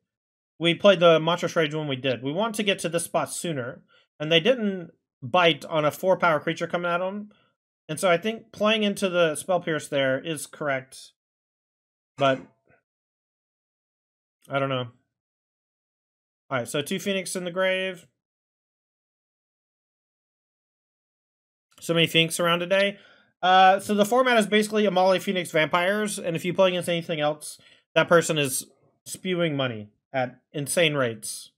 we played the Monstrous Rage when we did. We wanted to get to this spot sooner, and they didn't bite on a 4-power creature coming at them. And so I think playing into the Spell Pierce there is correct. But I don't know. Alright, so 2 Phoenix in the grave. So many Phoenix around today. So the format is basically Amali Phoenix Vampires, and if you play against anything else, that person is spewing money at insane rates.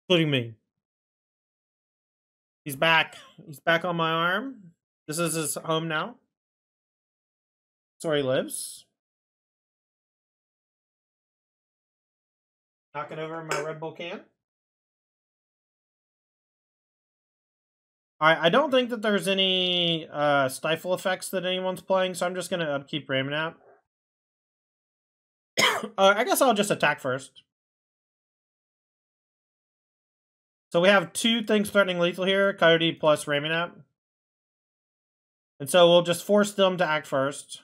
Including me. He's back. He's back on my arm. This is his home now. That's where he lives. Knocking over my Red Bull can. Alright, I don't think that there's any stifle effects that anyone's playing, so I'm just going to upkeep Ramonap. I guess I'll just attack first. So we have 2 things threatening lethal here, Coyote plus Ramonap. And so we'll just force them to act first.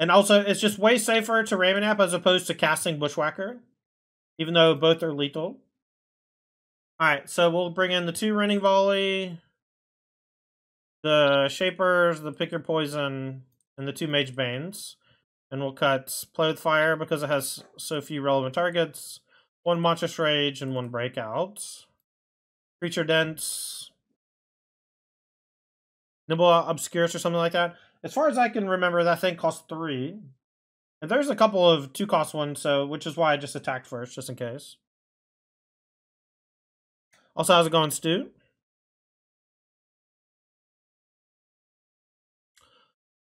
And also, it's just way safer to Ramonap as opposed to casting Bushwhacker, even though both are lethal. Alright, so we'll bring in the 2 Running Volley, the Shapers, the Pick Your Poison, and the 2 Mage Banes. And we'll cut Play with Fire because it has so few relevant targets, 1 Monstrous Rage, and 1 Breakout. Creature Dense, Nibble Obscurus or something like that. As far as I can remember, that thing costs 3. And there's a couple of 2-cost ones, so which is why I just attacked first, just in case. Also, how's it going, Stu?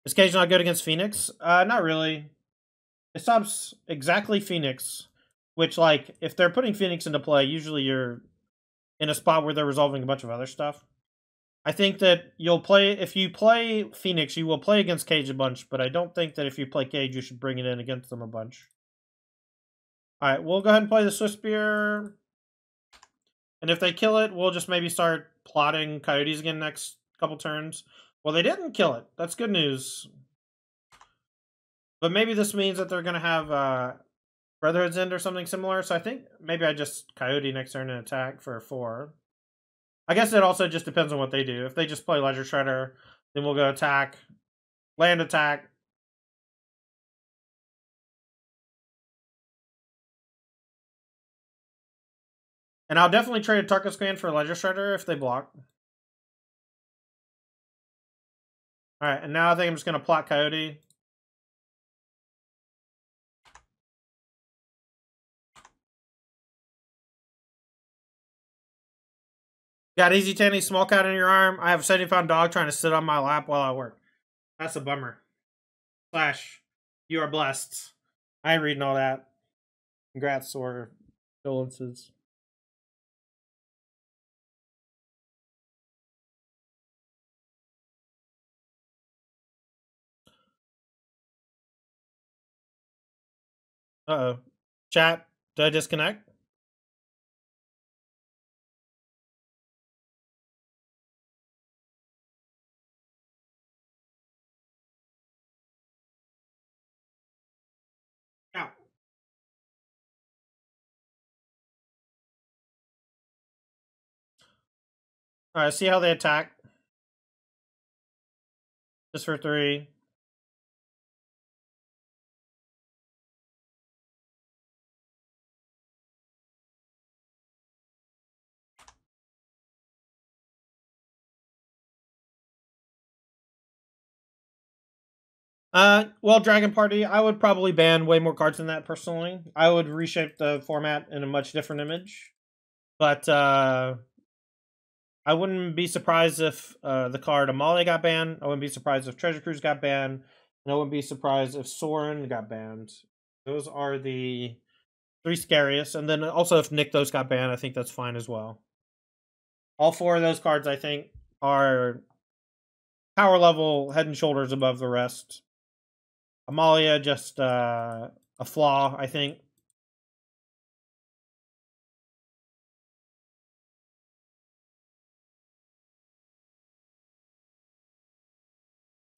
Is Cage not good against Phoenix? Not really. It stops exactly Phoenix, which, like, if they're putting Phoenix into play, usually you're in a spot where they're resolving a bunch of other stuff. I think that you'll play, if you play Phoenix, you will play against Cage a bunch, but I don't think that if you play Cage, you should bring it in against them a bunch. Alright, we'll go ahead and play the Swift Spear. And if they kill it, we'll just maybe start plotting Coyotes again next couple turns. Well, they didn't kill it. That's good news. But maybe this means that they're going to have Brotherhood's End or something similar. So I think maybe I just Coyote next turn and attack for 4. I guess it also just depends on what they do. If they just play Ledger Shredder, Then we'll go attack. Land attack. And I'll definitely trade Atarka's command for Ledger Shredder if they block. Alright, and now I think I'm just going to plot Coyote. Got easy Tandy, small cat in your arm. I have a 70-pound dog trying to sit on my lap while I work. That's a bummer. Slash, you are blessed. I ain't reading all that. Congrats or condolences. Uh-oh. Chat, did I disconnect? Yeah. Alright, see how they attack. Just for 3. Well, Dragon Party, I would probably ban way more cards than that, personally. I would reshape the format in a much different image. But, I wouldn't be surprised if the card Amalia got banned. I wouldn't be surprised if Treasure Cruise got banned. And I wouldn't be surprised if Soren got banned. Those are the 3 scariest. And then also if Nykthos got banned, I think that's fine as well. All 4 of those cards, I think, are power level head and shoulders above the rest. Amalia, just a flaw, I think.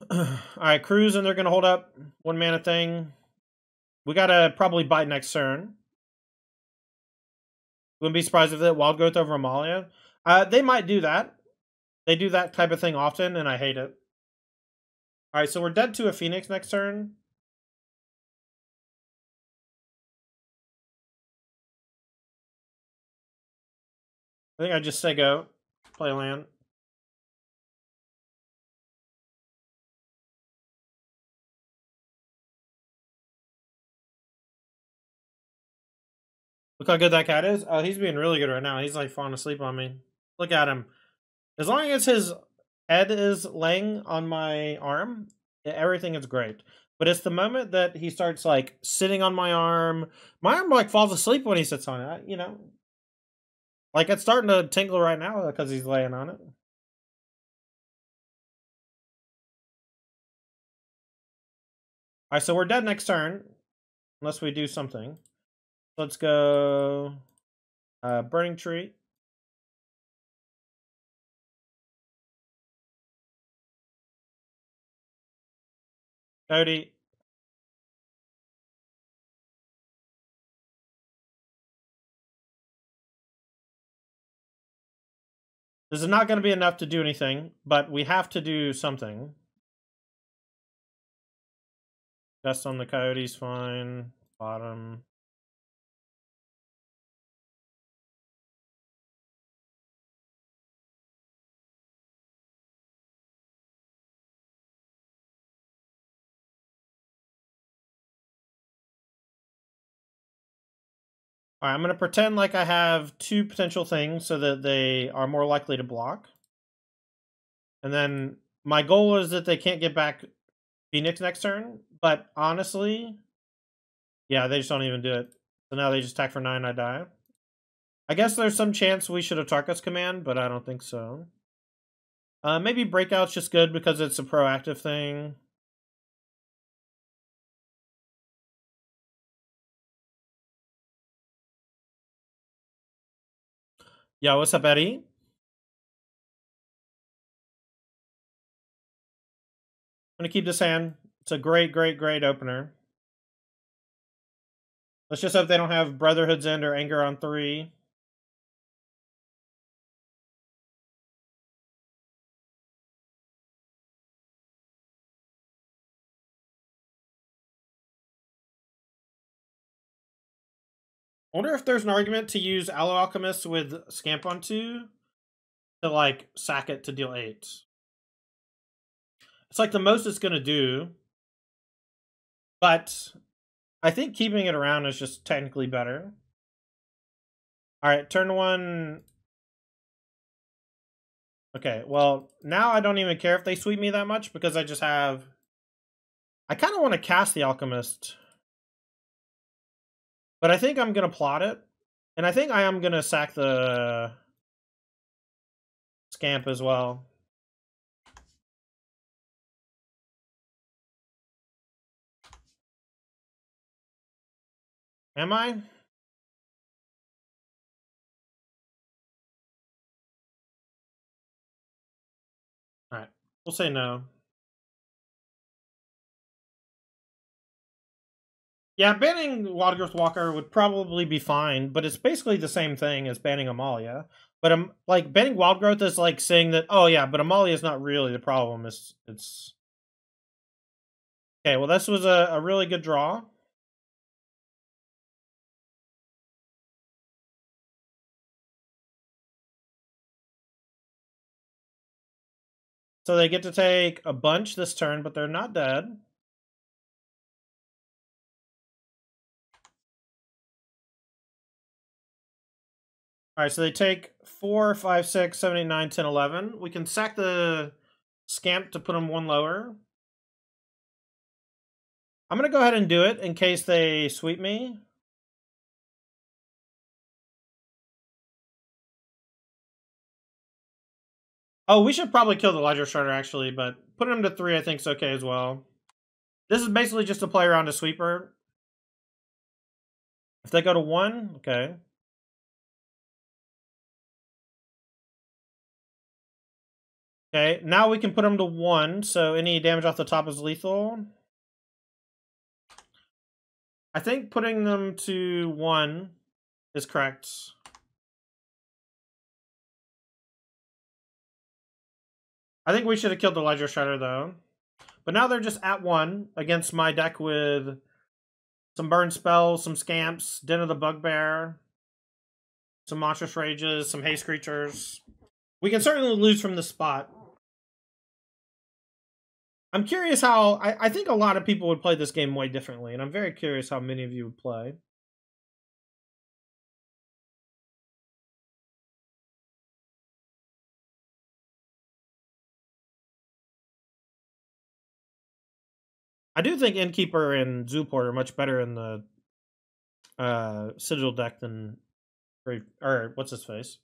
Alright, Cruise, and they're going to hold up 1 mana thing. We got to probably bite next turn. Wouldn't be surprised if that Wild Growth over Amalia. They might do that. They do that type of thing often, and I hate it. Alright, so we're dead to a Phoenix next turn. I think I just say go. Play land. Look how good that cat is. Oh, he's being really good right now. He's like falling asleep on me. Look at him. As long as his head is laying on my arm, everything is great. But it's the moment that he starts like sitting on my arm like falls asleep when he sits on it. You know, like it's starting to tingle right now because he's laying on it. All right, so we're dead next turn unless we do something. Let's go Burning Tree. Cody. This is not going to be enough to do anything, but we have to do something. Dust on the Coyote's fine. Bottom. Alright, I'm going to pretend like I have 2 potential things so that they are more likely to block. And then my goal is that they can't get back Phoenix next turn. But honestly, yeah, they just don't even do it. So now they just attack for 9, I die. I guess there's some chance we should Atarka's command, but I don't think so. Maybe Breakout's just good because it's a proactive thing. Yeah, what's up, Eddie? I'm going to keep this hand. It's a great, great, great opener. Let's just hope they don't have Brotherhood's End or Anger on 3. wonder if there's an argument to use Aloe Alchemist with Scamp on 2 to, like, sack it to deal 8. It's like the most it's going to do. But I think keeping it around is just technically better. Alright, turn 1. Okay, well, now I don't even care if they sweep me that much because I just have... I kind of want to cast the Alchemist. But I think I'm going to plot it. And I think I am going to sack the Scamp as well. Am I? Alright, we'll say no. Yeah, banning Wildgrowth Walker would probably be fine, but it's basically the same thing as banning Amalia. But like banning Wildgrowth is like saying that, oh yeah, but Amalia is not really the problem. It's okay. Well, this was a really good draw. So they get to take a bunch this turn, but they're not dead. All right, so they take 4, 5, 6, 7, 8, 9, 10, 11. We can sack the Scamp to put them 1 lower. I'm going to go ahead and do it in case they sweep me. Oh, we should probably kill the Ledger Shredder, actually, but putting him to 3 I think is okay as well. This is basically just to play around a sweeper. If they go to 1, okay. Okay, now we can put them to 1, so any damage off the top is lethal. I think putting them to 1 is correct. I think we should have killed the Ledger Shredder, though. But now they're just at 1 against my deck with some burn spells, some Scamps, Den of the Bugbear, some Monstrous Rages, some Haste Creatures. We can certainly lose from the spot. I'm curious how... I think a lot of people would play this game way differently, and I'm very curious how many of you would play. I do think Innkeeper and Zooport are much better in the Sigil deck than... Or, what's his face?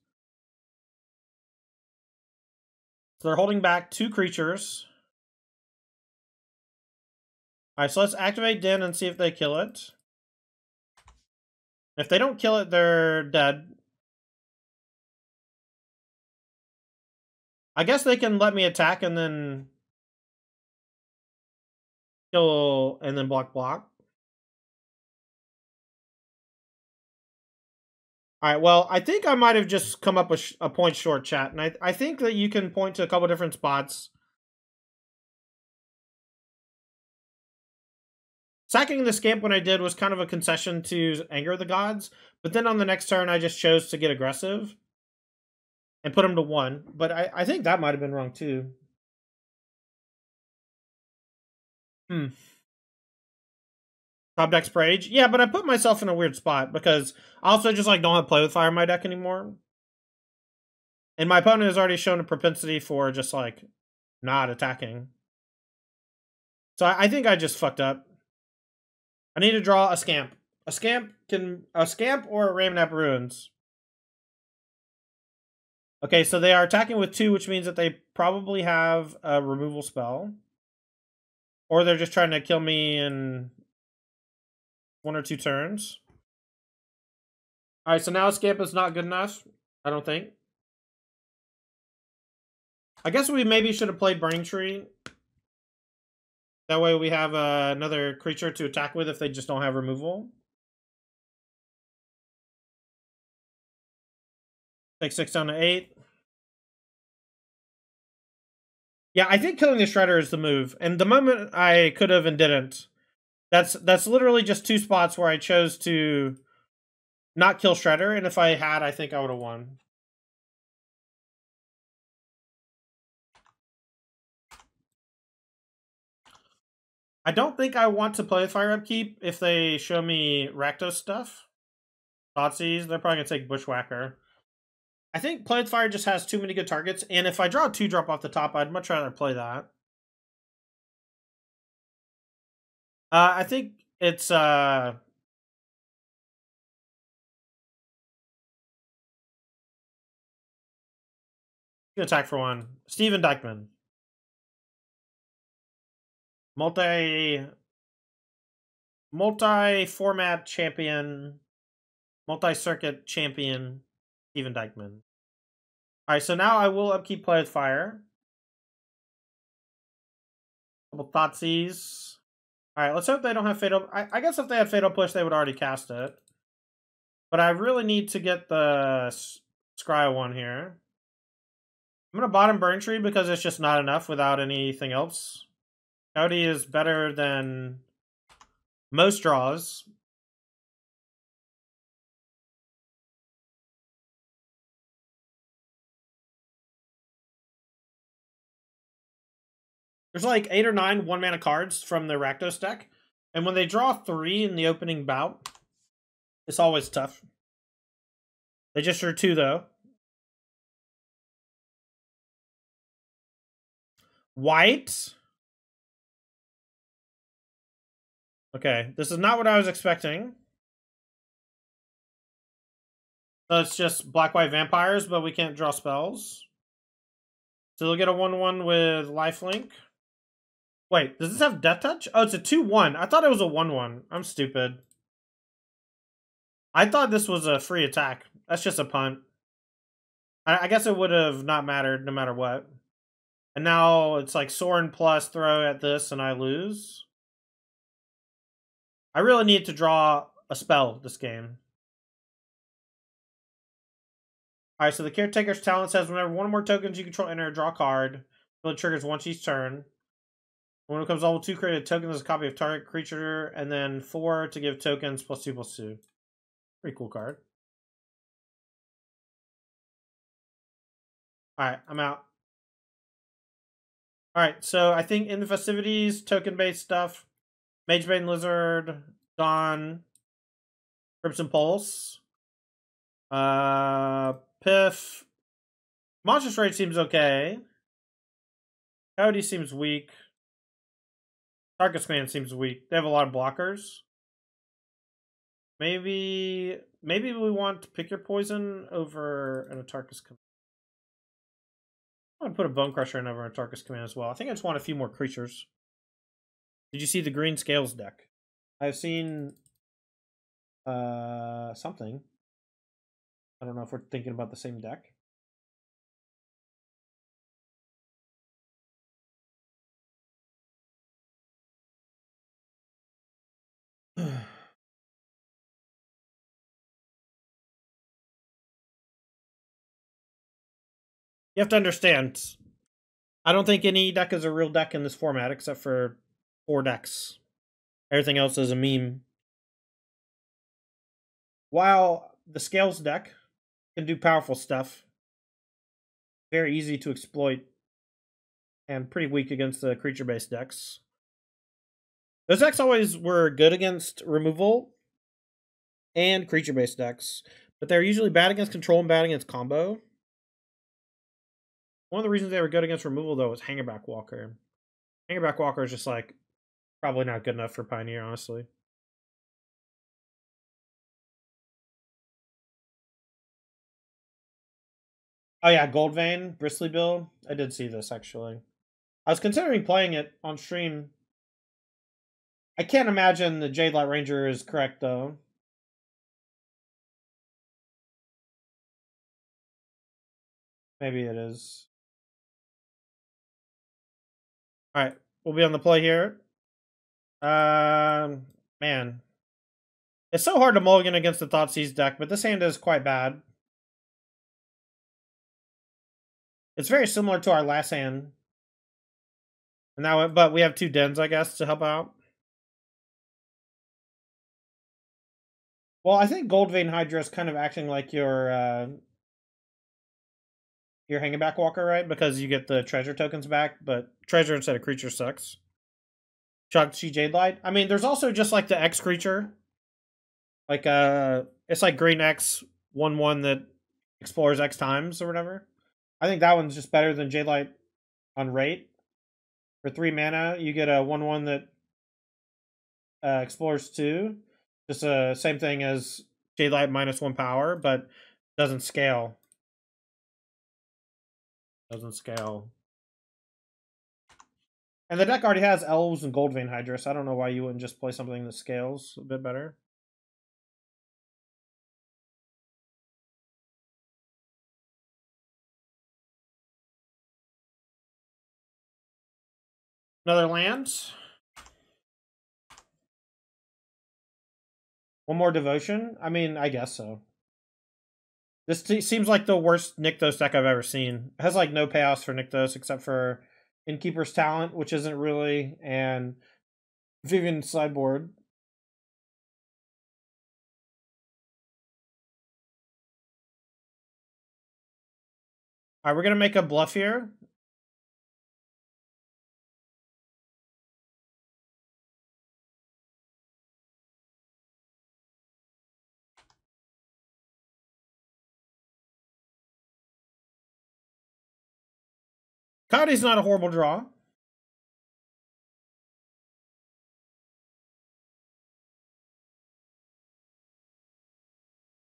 So they're holding back 2 creatures. Alright, so let's activate Den and see if they kill it. If they don't kill it, they're dead. I guess they can let me attack and then kill and then block. Alright, well, I think I might have just come up with a point short, chat. And I think that you can point to a couple different spots. Sacking the Scamp when I did was kind of a concession to anger the gods. But then on the next turn, I just chose to get aggressive. And put him to 1. But I think that might have been wrong, too. Top deck Sprage? Yeah, but I put myself in a weird spot because I also just like don't have Play with Fire in my deck anymore. And my opponent has already shown a propensity for just like not attacking. So I think I just fucked up. I need to draw a Scamp. A Scamp or a Ravenap Ruins. Okay, so they are attacking with 2, which means that they probably have a removal spell. Or they're just trying to kill me in 1 or 2 turns. Alright, so now Scamp is not good enough, I don't think. I guess we maybe should have played Burning Tree. That way we have another creature to attack with if they just don't have removal. Take 6 down to 8. Yeah, I think killing the Shredder is the move. And the moment I could have and didn't, that's literally just 2 spots where I chose to not kill Shredder, and if I had, I think I would have won. I don't think I want to play Fire Upkeep if they show me Rakdos stuff. Thoughtseize, they're probably going to take Bushwhacker. I think Play with Fire just has too many good targets, and if I draw a 2-drop off the top, I'd much rather play that. I think it's good attack for one. Steven Dykeman. Multi-format champion, multi-circuit champion, Steven Dykeman. Alright, so now I will upkeep Play with Fire. Couple Thoughtseize. Alright, let's hope they don't have Fatal. I guess if they had Fatal Push, they would already cast it. But I really need to get the Scry one here. I'm going to bottom Burn Tree because it's just not enough without anything else. Cody is better than most draws. There's like 8 or 9 one-mana cards from the Rakdos deck. And when they draw 3 in the opening bout, it's always tough. They just drew 2, though. White. Okay, this is not what I was expecting. So it's just black-white vampires, but we can't draw spells. So they'll get a 1/1 with lifelink. Wait, does this have Death Touch? Oh, it's a 2/1. I thought it was a 1/1. I'm stupid. I thought this was a free attack. That's just a punt. I guess it would have not mattered no matter what. And now it's like Sorin plus throw at this and I lose. I really need to draw a spell this game. Alright, so the Caretaker's talent says whenever one or more tokens you control enter, draw a card. It triggers once each turn. When it becomes level 2, create a token as a copy of target creature, and then 4 to give tokens +2/+2. Pretty cool card. Alright, I'm out. Alright, so I think in the festivities, token-based stuff, Magebane Lizard, Dawn, Crimson Pulse, Piff, Monstrous Rage seems okay. Coyote seems weak. Tarkus Man seems weak. They have a lot of blockers. Maybe we want Pick Your Poison over an Atarka's Command. I'm going to put a Bone Crusher in over an Atarka's Command as well. I think I just want a few more creatures. Did you see the Green Scales deck? I've seen something. I don't know if we're thinking about the same deck. You have to understand, I don't think any deck is a real deck in this format except for 4 decks. Everything else is a meme. While the Scales deck can do powerful stuff, very easy to exploit, and pretty weak against the creature-based decks. Those decks always were good against removal and creature-based decks, but they're usually bad against control and bad against combo. One of the reasons they were good against removal, though, was Hangerback Walker. Hangerback Walker is just, like, probably not good enough for Pioneer, honestly. Oh, yeah, Goldvein, Bristly build. I did see this, actually. I was considering playing it on stream. I can't imagine the Jade Light Ranger is correct, though. Maybe it is. Alright, we'll be on the play here. Man. It's so hard to mulligan against the Thoughtseize deck, but this hand is quite bad. It's very similar to our last hand. And now, but we have 2 dens, I guess, to help out. Well, I think Gold Vein Hydra is kind of acting like your hanging back walker, right? Because you get the treasure tokens back, but treasure instead of creature sucks. Shang-Chi Jade Light. I mean, there's also just like the X creature. Like it's like green X 1/1 that explores X times or whatever. I think that one's just better than Jade Light on rate. For 3 mana, you get a 1/1 that explores 2. Just same thing as Jade Light -1 power, but doesn't scale. Doesn't scale. And the deck already has Elves and Gold Vein Hydra, so I don't know why you wouldn't just play something that scales a bit better. Another land. One more Devotion? I mean, I guess so. This seems like the worst Nykthos deck I've ever seen. It has like no payoffs for Nykthos except for Innkeeper's Talent, which isn't really, and Vivian sideboard. Alright, we're gonna make a bluff here. Coyote's not a horrible draw.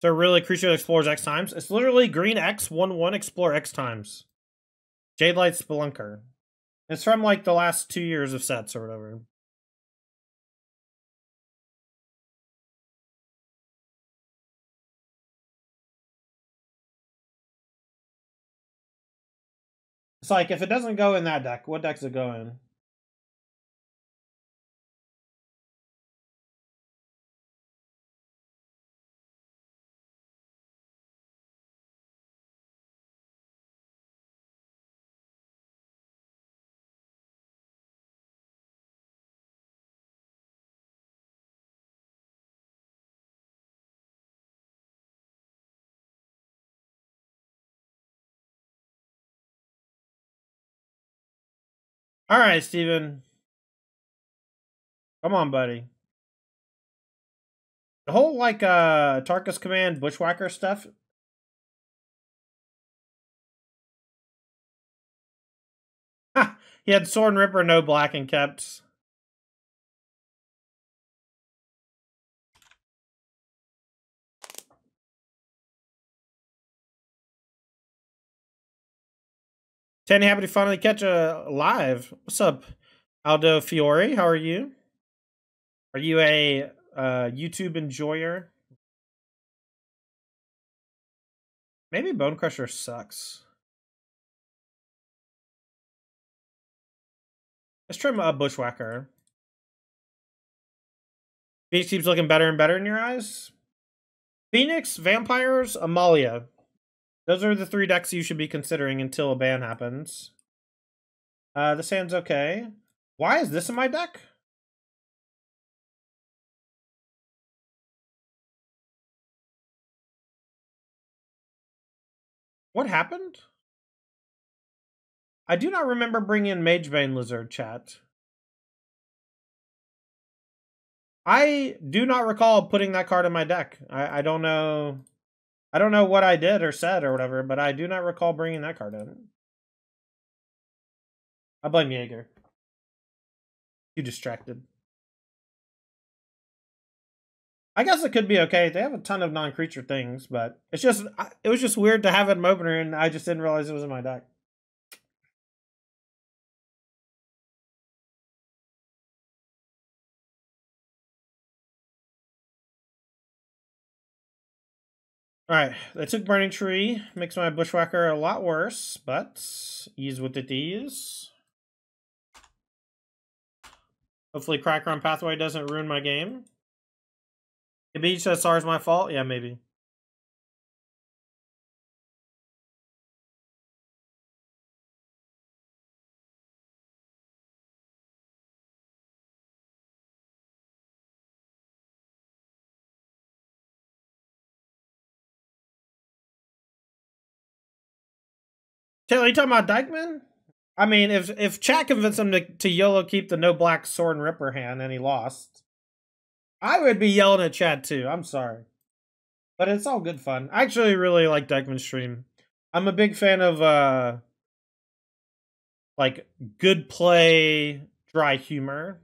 So really, creature that explores X times. It's literally green X 1/1 explore X times. Jade Light Spelunker. It's from like the last 2 years of sets or whatever. It's like if it doesn't go in that deck, what deck does it go in? All right, Steven. Come on, buddy. The whole like Atarka's Command Bushwhacker stuff. Ha! He had Sword and Ripper, no black, and kept. Tandy, happy to finally catch a live. What's up, Aldo Fiore? How are you? Are you a YouTube enjoyer? Maybe Bone Crusher sucks. Let's try a Bushwhacker. Beach keeps looking better and better in your eyes. Phoenix, Vampires, Amalia. Those are the 3 decks you should be considering until a ban happens. This hand's okay. Why is this in my deck? What happened? I do not remember bringing in Magebane Lizard, chat. I do not recall putting that card in my deck. I don't know. I don't know what I did or said or whatever, but I do not recall bringing that card in. I blame Jaeger. Too distracted. I guess it could be okay. They have a ton of non-creature things, but it's just it was just weird to have it in opener, and I just didn't realize it was in my deck. Alright, I took Burning Tree. Makes my Bushwhacker a lot worse, but ease with it ease. Hopefully Cracker on Pathway doesn't ruin my game. Maybe each SR is my fault? Yeah, maybe. Taylor, you talking about Dykeman? I mean, if Chat convinced him to YOLO keep the no black sword and ripper hand and he lost, I would be yelling at Chad too. I'm sorry. But it's all good fun. I actually really like Dykeman's stream. I'm a big fan of like good play, dry humor.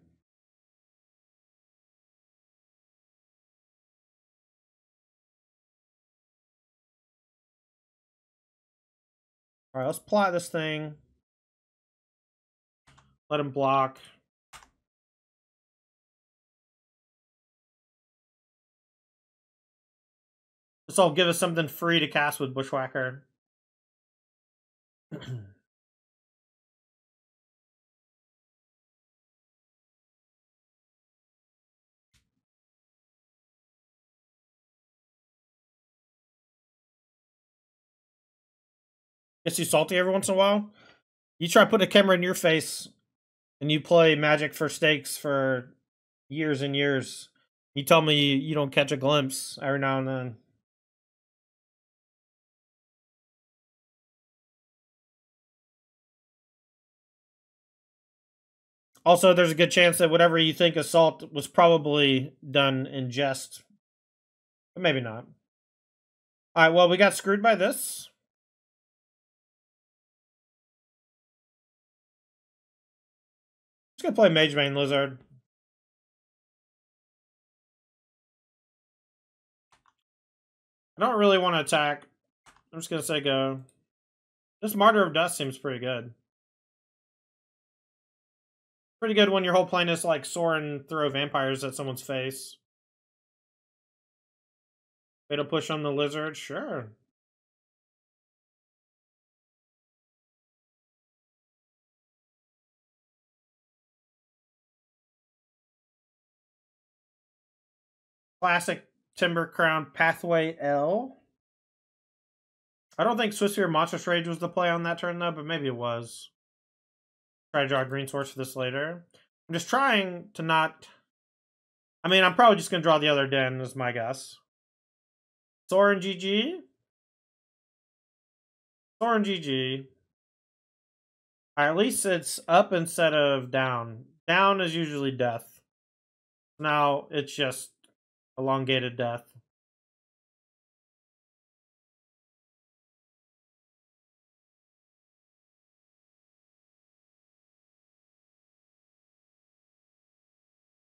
All right, let's plot this thing. Let him block. This will give us something free to cast with Bushwhacker. Gets you salty every once in a while. You try to put a camera in your face and you play Magic for stakes for years and years. You tell me you don't catch a glimpse every now and then. Also, there's a good chance that whatever you think assault was probably done in jest. But maybe not. Alright, well, we got screwed by this. Just gonna play Mage Bane Lizard. I don't really want to attack. I'm just gonna say go. This Martyr of Dust seems pretty good. Pretty good when your whole plan is like soar and throw vampires at someone's face. Fatal push on the lizard, sure. Classic Timber Crown Pathway L. I don't think Swiftspear Monstrous Rage was the play on that turn though, but maybe it was. Try to draw a green source for this later. I'm just trying to not... I mean, I'm probably just going to draw the other den, is my guess. Soren GG. Soren GG. At least it's up instead of down. Down is usually death. Now it's just elongated death.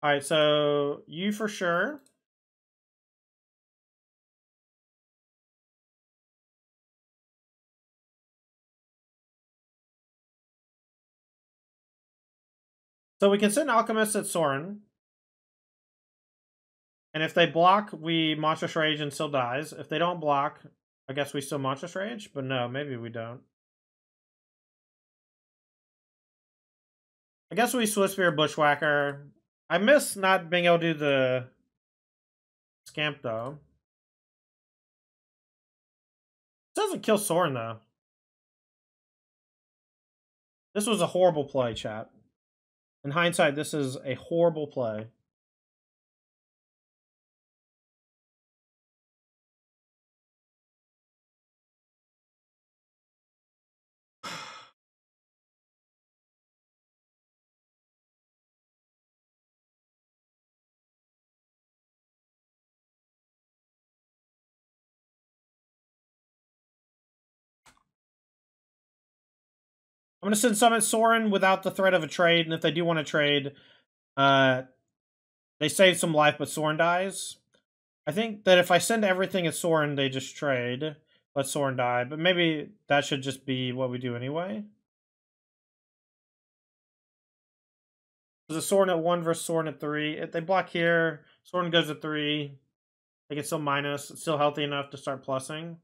Alright, so you for sure. So we can send Alchemist at Soren. And if they block, we Monstrous Rage and still dies. If they don't block, I guess we still Monstrous Rage. But no, maybe we don't. I guess we Swiftspear Bushwhacker. I miss not being able to do the Scamp, though. It doesn't kill Soren, though. This was a horrible play, chat. In hindsight, this is a horrible play. I'm going to send Summit Soren without the threat of a trade, and if they do want to trade, they save some life, but Soren dies. I think that if I send everything at Soren, they just trade. Let Soren die, but maybe that should just be what we do anyway. There's a Soren at 1 versus Soren at 3. If they block here, Soren goes to 3. They can still minus. It's still healthy enough to start plussing.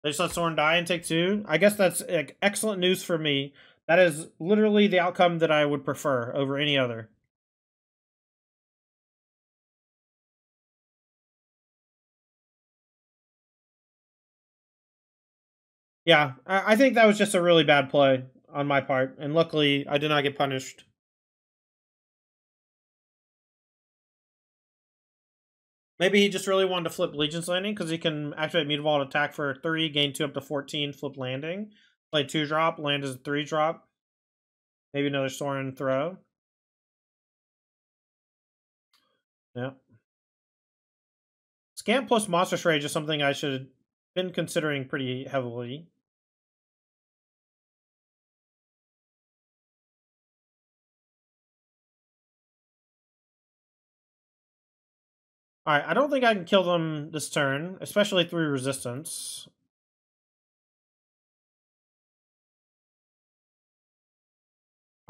They just let Soren die and take 2. I guess that's like, excellent news for me. That is literally the outcome that I would prefer over any other. Yeah, I think that was just a really bad play on my part. And luckily, I did not get punished. Maybe he just really wanted to flip Legion's Landing because he can activate Mutavault attack for 3, gain 2 up to 14, flip landing. Play 2-drop, land as a 3-drop. Maybe another Sorin throw. Yeah. Scamp plus Monstrous Rage is something I should have been considering pretty heavily. Alright, I don't think I can kill them this turn, especially through resistance.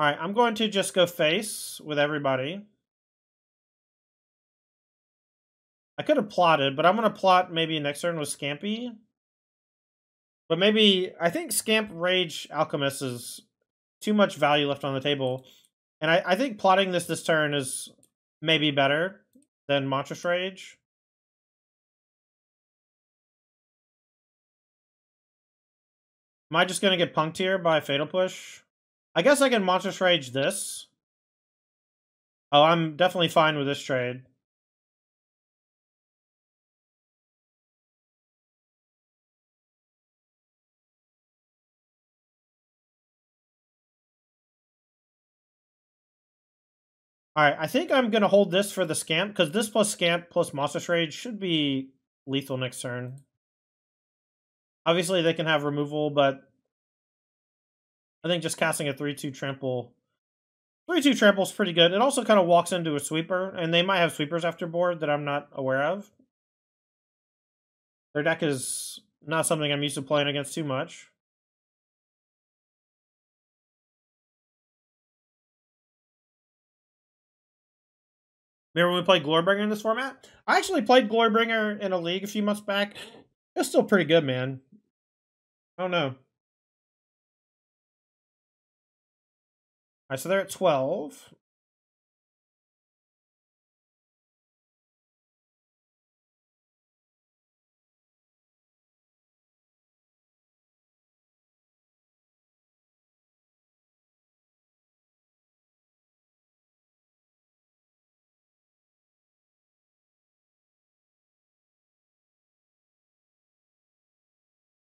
Alright, I'm going to just go face with everybody. I could have plotted, but I'm going to plot maybe next turn with Scampy. But maybe, I think Scamp Rage Alchemist is too much value left on the table. And I think plotting this turn is maybe better than Monstrous Rage. Am I just going to get punked here by Fatal Push? I guess I can Monstrous Rage this. Oh, I'm definitely fine with this trade. Alright, I think I'm going to hold this for the Scamp, because this plus Scamp plus Monstrous Rage should be lethal next turn. Obviously, they can have removal, but I think just casting a 3-2 trample... 3-2 trample is pretty good. It also kind of walks into a sweeper, and they might have sweepers after board that I'm not aware of. Their deck is not something I'm used to playing against too much. Remember when we played Glorybringer in this format? I actually played Glorybringer in a league a few months back. It's still pretty good, man. I don't know. Alright, so they're at 12.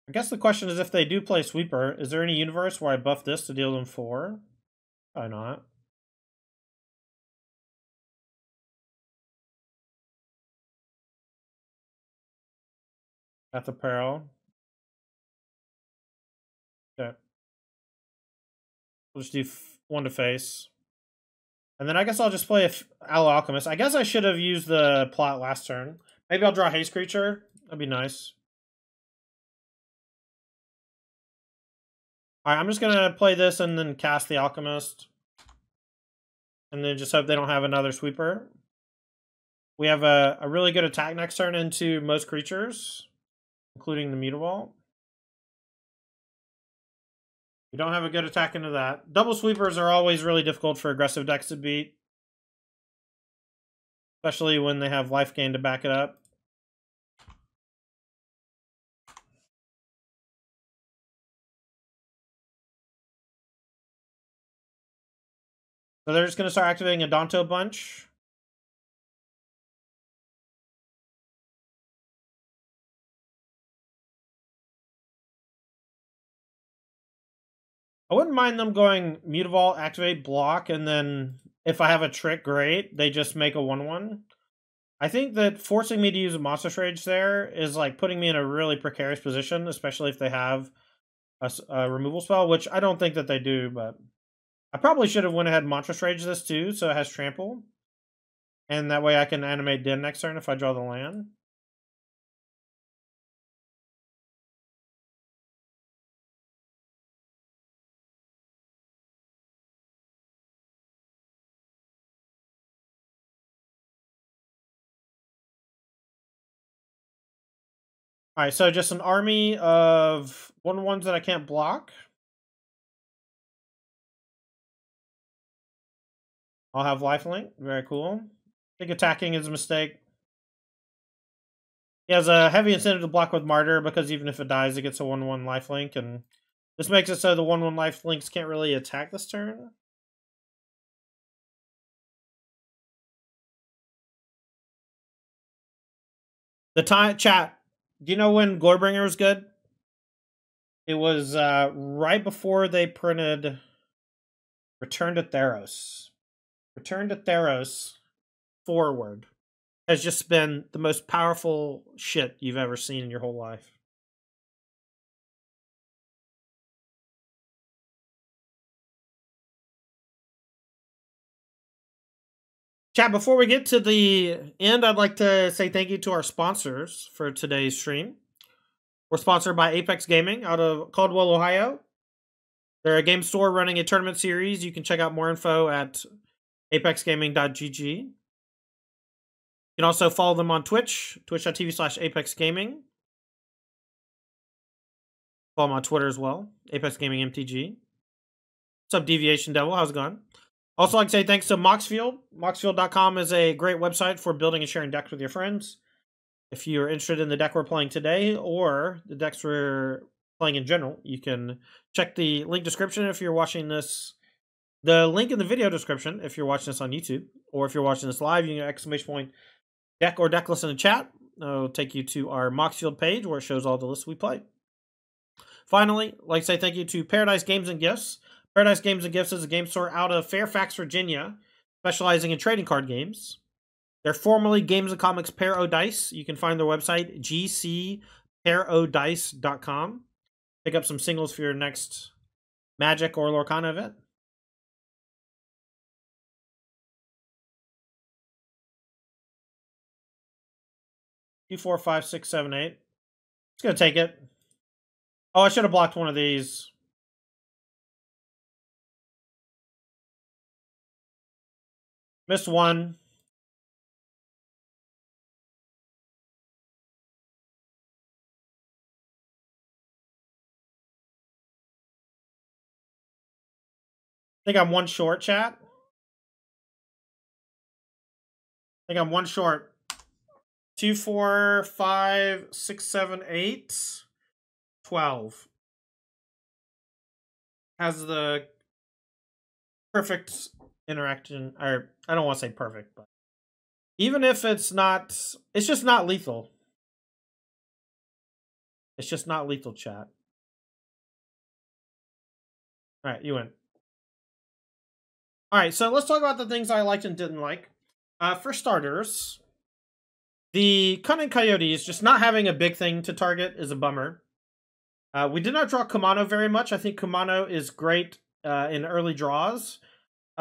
I guess the question is if they do play Sweeper, is there any universe where I buff this to deal them 4? Probably not. At the peril. Okay. We'll just do 1 to face. And then I guess I'll just play Aloe Alchemist. I guess I should have used the plot last turn. Maybe I'll draw Haste Creature. That'd be nice. Alright, I'm just gonna play this and then cast the Alchemist. And then just hope they don't have another sweeper. We have a really good attack next turn into most creatures, including the Mutavault. We don't have a good attack into that. Double sweepers are always really difficult for aggressive decks to beat. Especially when they have life gain to back it up. So they're just going to start activating a Danto bunch. I wouldn't mind them going Mutavault, activate, block, and then if I have a trick, great. They just make a 1/1. I think that forcing me to use a Monstrous Rage there is like putting me in a really precarious position, especially if they have a removal spell, which I don't think that they do, but I probably should have went ahead and Monstrous Rage this too, so it has trample. And that way I can animate Den next turn if I draw the land. Alright, so just an army of 1/1s that I can't block. I'll have lifelink. Very cool. I think attacking is a mistake. He has a heavy incentive to block with Martyr because even if it dies, it gets a 1/1 lifelink, and this makes it so the 1/1 lifelinks can't really attack this turn. The time chat. Do you know when Glorybringer was good? It was right before they printed Return to Theros. Return to Theros forward has just been the most powerful shit you've ever seen in your whole life. Chat, before we get to the end, I'd like to say thank you to our sponsors for today's stream. We're sponsored by Apex Gaming out of Caldwell, Ohio. They're a game store running a tournament series. You can check out more info at apexgaming.gg. You can also follow them on Twitch, twitch.tv/apexgaming. Follow them on Twitter as well, apexgamingmtg. What's up, Deviation Devil? How's it going? Also, like to say thanks to Moxfield. Moxfield.com is a great website for building and sharing decks with your friends. If you're interested in the deck we're playing today or the decks we're playing in general, you can check the link description if you're watching this. The link in the video description if you're watching this on YouTube, or if you're watching this live, you can ! Deck or deck list in the chat. It'll take you to our Moxfield page where it shows all the lists we play. Finally, I'd like to say thank you to Paradise Games and Gifts. Paradise Games and Gifts is a game store out of Fairfax, Virginia, specializing in trading card games. They're formerly Games and Comics Pair-O-Dice. You can find their website, gcpairodice.com. Pick up some singles for your next Magic or Lorcana event. 2, 4, 5, 6, 7, 8. It's going to take it. Oh, I should have blocked one of these. Missed one. I think I'm one short, chat. I think I'm one short. 2, 4, 5, 6, 7, 8, 12. Has the perfect interaction, or I don't want to say perfect, but even if it's not, it's just not lethal. It's just not lethal, chat. All right, you win. All right, so let's talk about the things I liked and didn't like. For starters, the Cunning Coyotes just not having a big thing to target is a bummer. We did not draw Kumano very much. I think Kumano is great in early draws.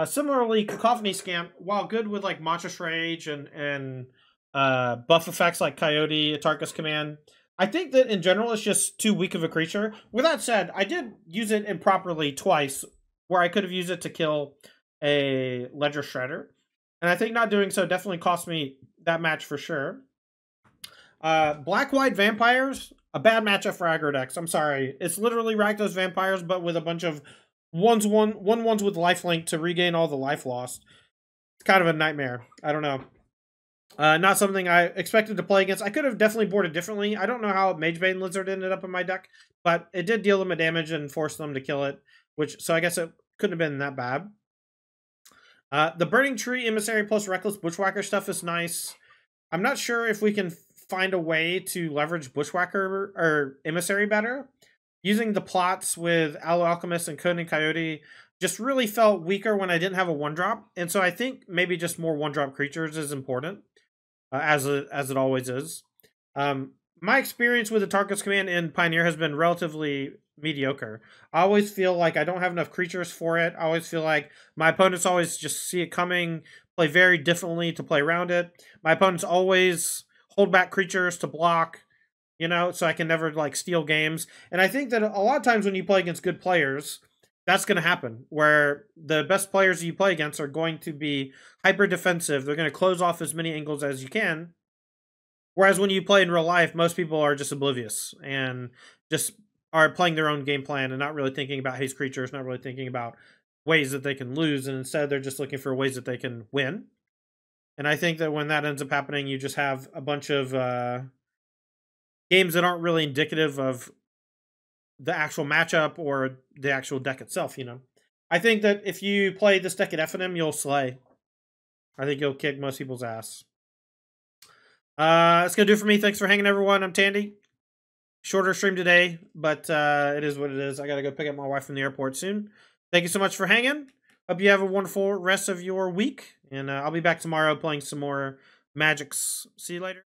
Similarly, Cacophony Scamp, while good with like Monstrous Rage and buff effects like Coyote, Atarka's Command, I think that in general it's just too weak of a creature. With that said, I did use it improperly twice, where I could have used it to kill a Ledger Shredder. And I think not doing so definitely cost me that match for sure. Black-White Vampires, a bad matchup for aggro decks. I'm sorry. It's literally Rakdos Vampires, but with a bunch of ones with lifelink to regain all the life lost. It's kind of a nightmare. I don't know. Not something I expected to play against. I could have definitely boarded differently. I don't know how Magebane Lizard ended up in my deck, but it did deal them a damage and force them to kill it, so I guess it couldn't have been that bad. The Burning Tree Emissary plus Reckless Bushwhacker stuff is nice. I'm not sure if we can find a way to leverage Bushwhacker or Emissary better. Using the plots with Aloe Alchemist and Cunning Coyote just really felt weaker when I didn't have a 1-drop. And so I think maybe just more 1-drop creatures is important, as it always is. My experience with Atarka's Command in Pioneer has been relatively mediocre. I always feel like I don't have enough creatures for it. I always feel like my opponents always just see it coming, play very differently to play around it. My opponents always hold back creatures to block, so I can never like steal games. And I think that a lot of times when you play against good players, that's going to happen, where the best players you play against are going to be hyper defensive. They're going to close off as many angles as you can. Whereas when you play in real life, most people are just oblivious and just are playing their own game plan and not really thinking about haste creatures, not really thinking about ways that they can lose. And instead they're just looking for ways that they can win. And I think that when that ends up happening, you just have a bunch of games that aren't really indicative of the actual matchup or the actual deck itself, I think that if you play this deck at FNM, you'll slay. I think you'll kick most people's ass. That's going to do it for me. Thanks for hanging, everyone. I'm Tandy. Shorter stream today, but it is what it is. I got to go pick up my wife from the airport soon. Thank you so much for hanging. Hope you have a wonderful rest of your week. And I'll be back tomorrow playing some more Magics. See you later.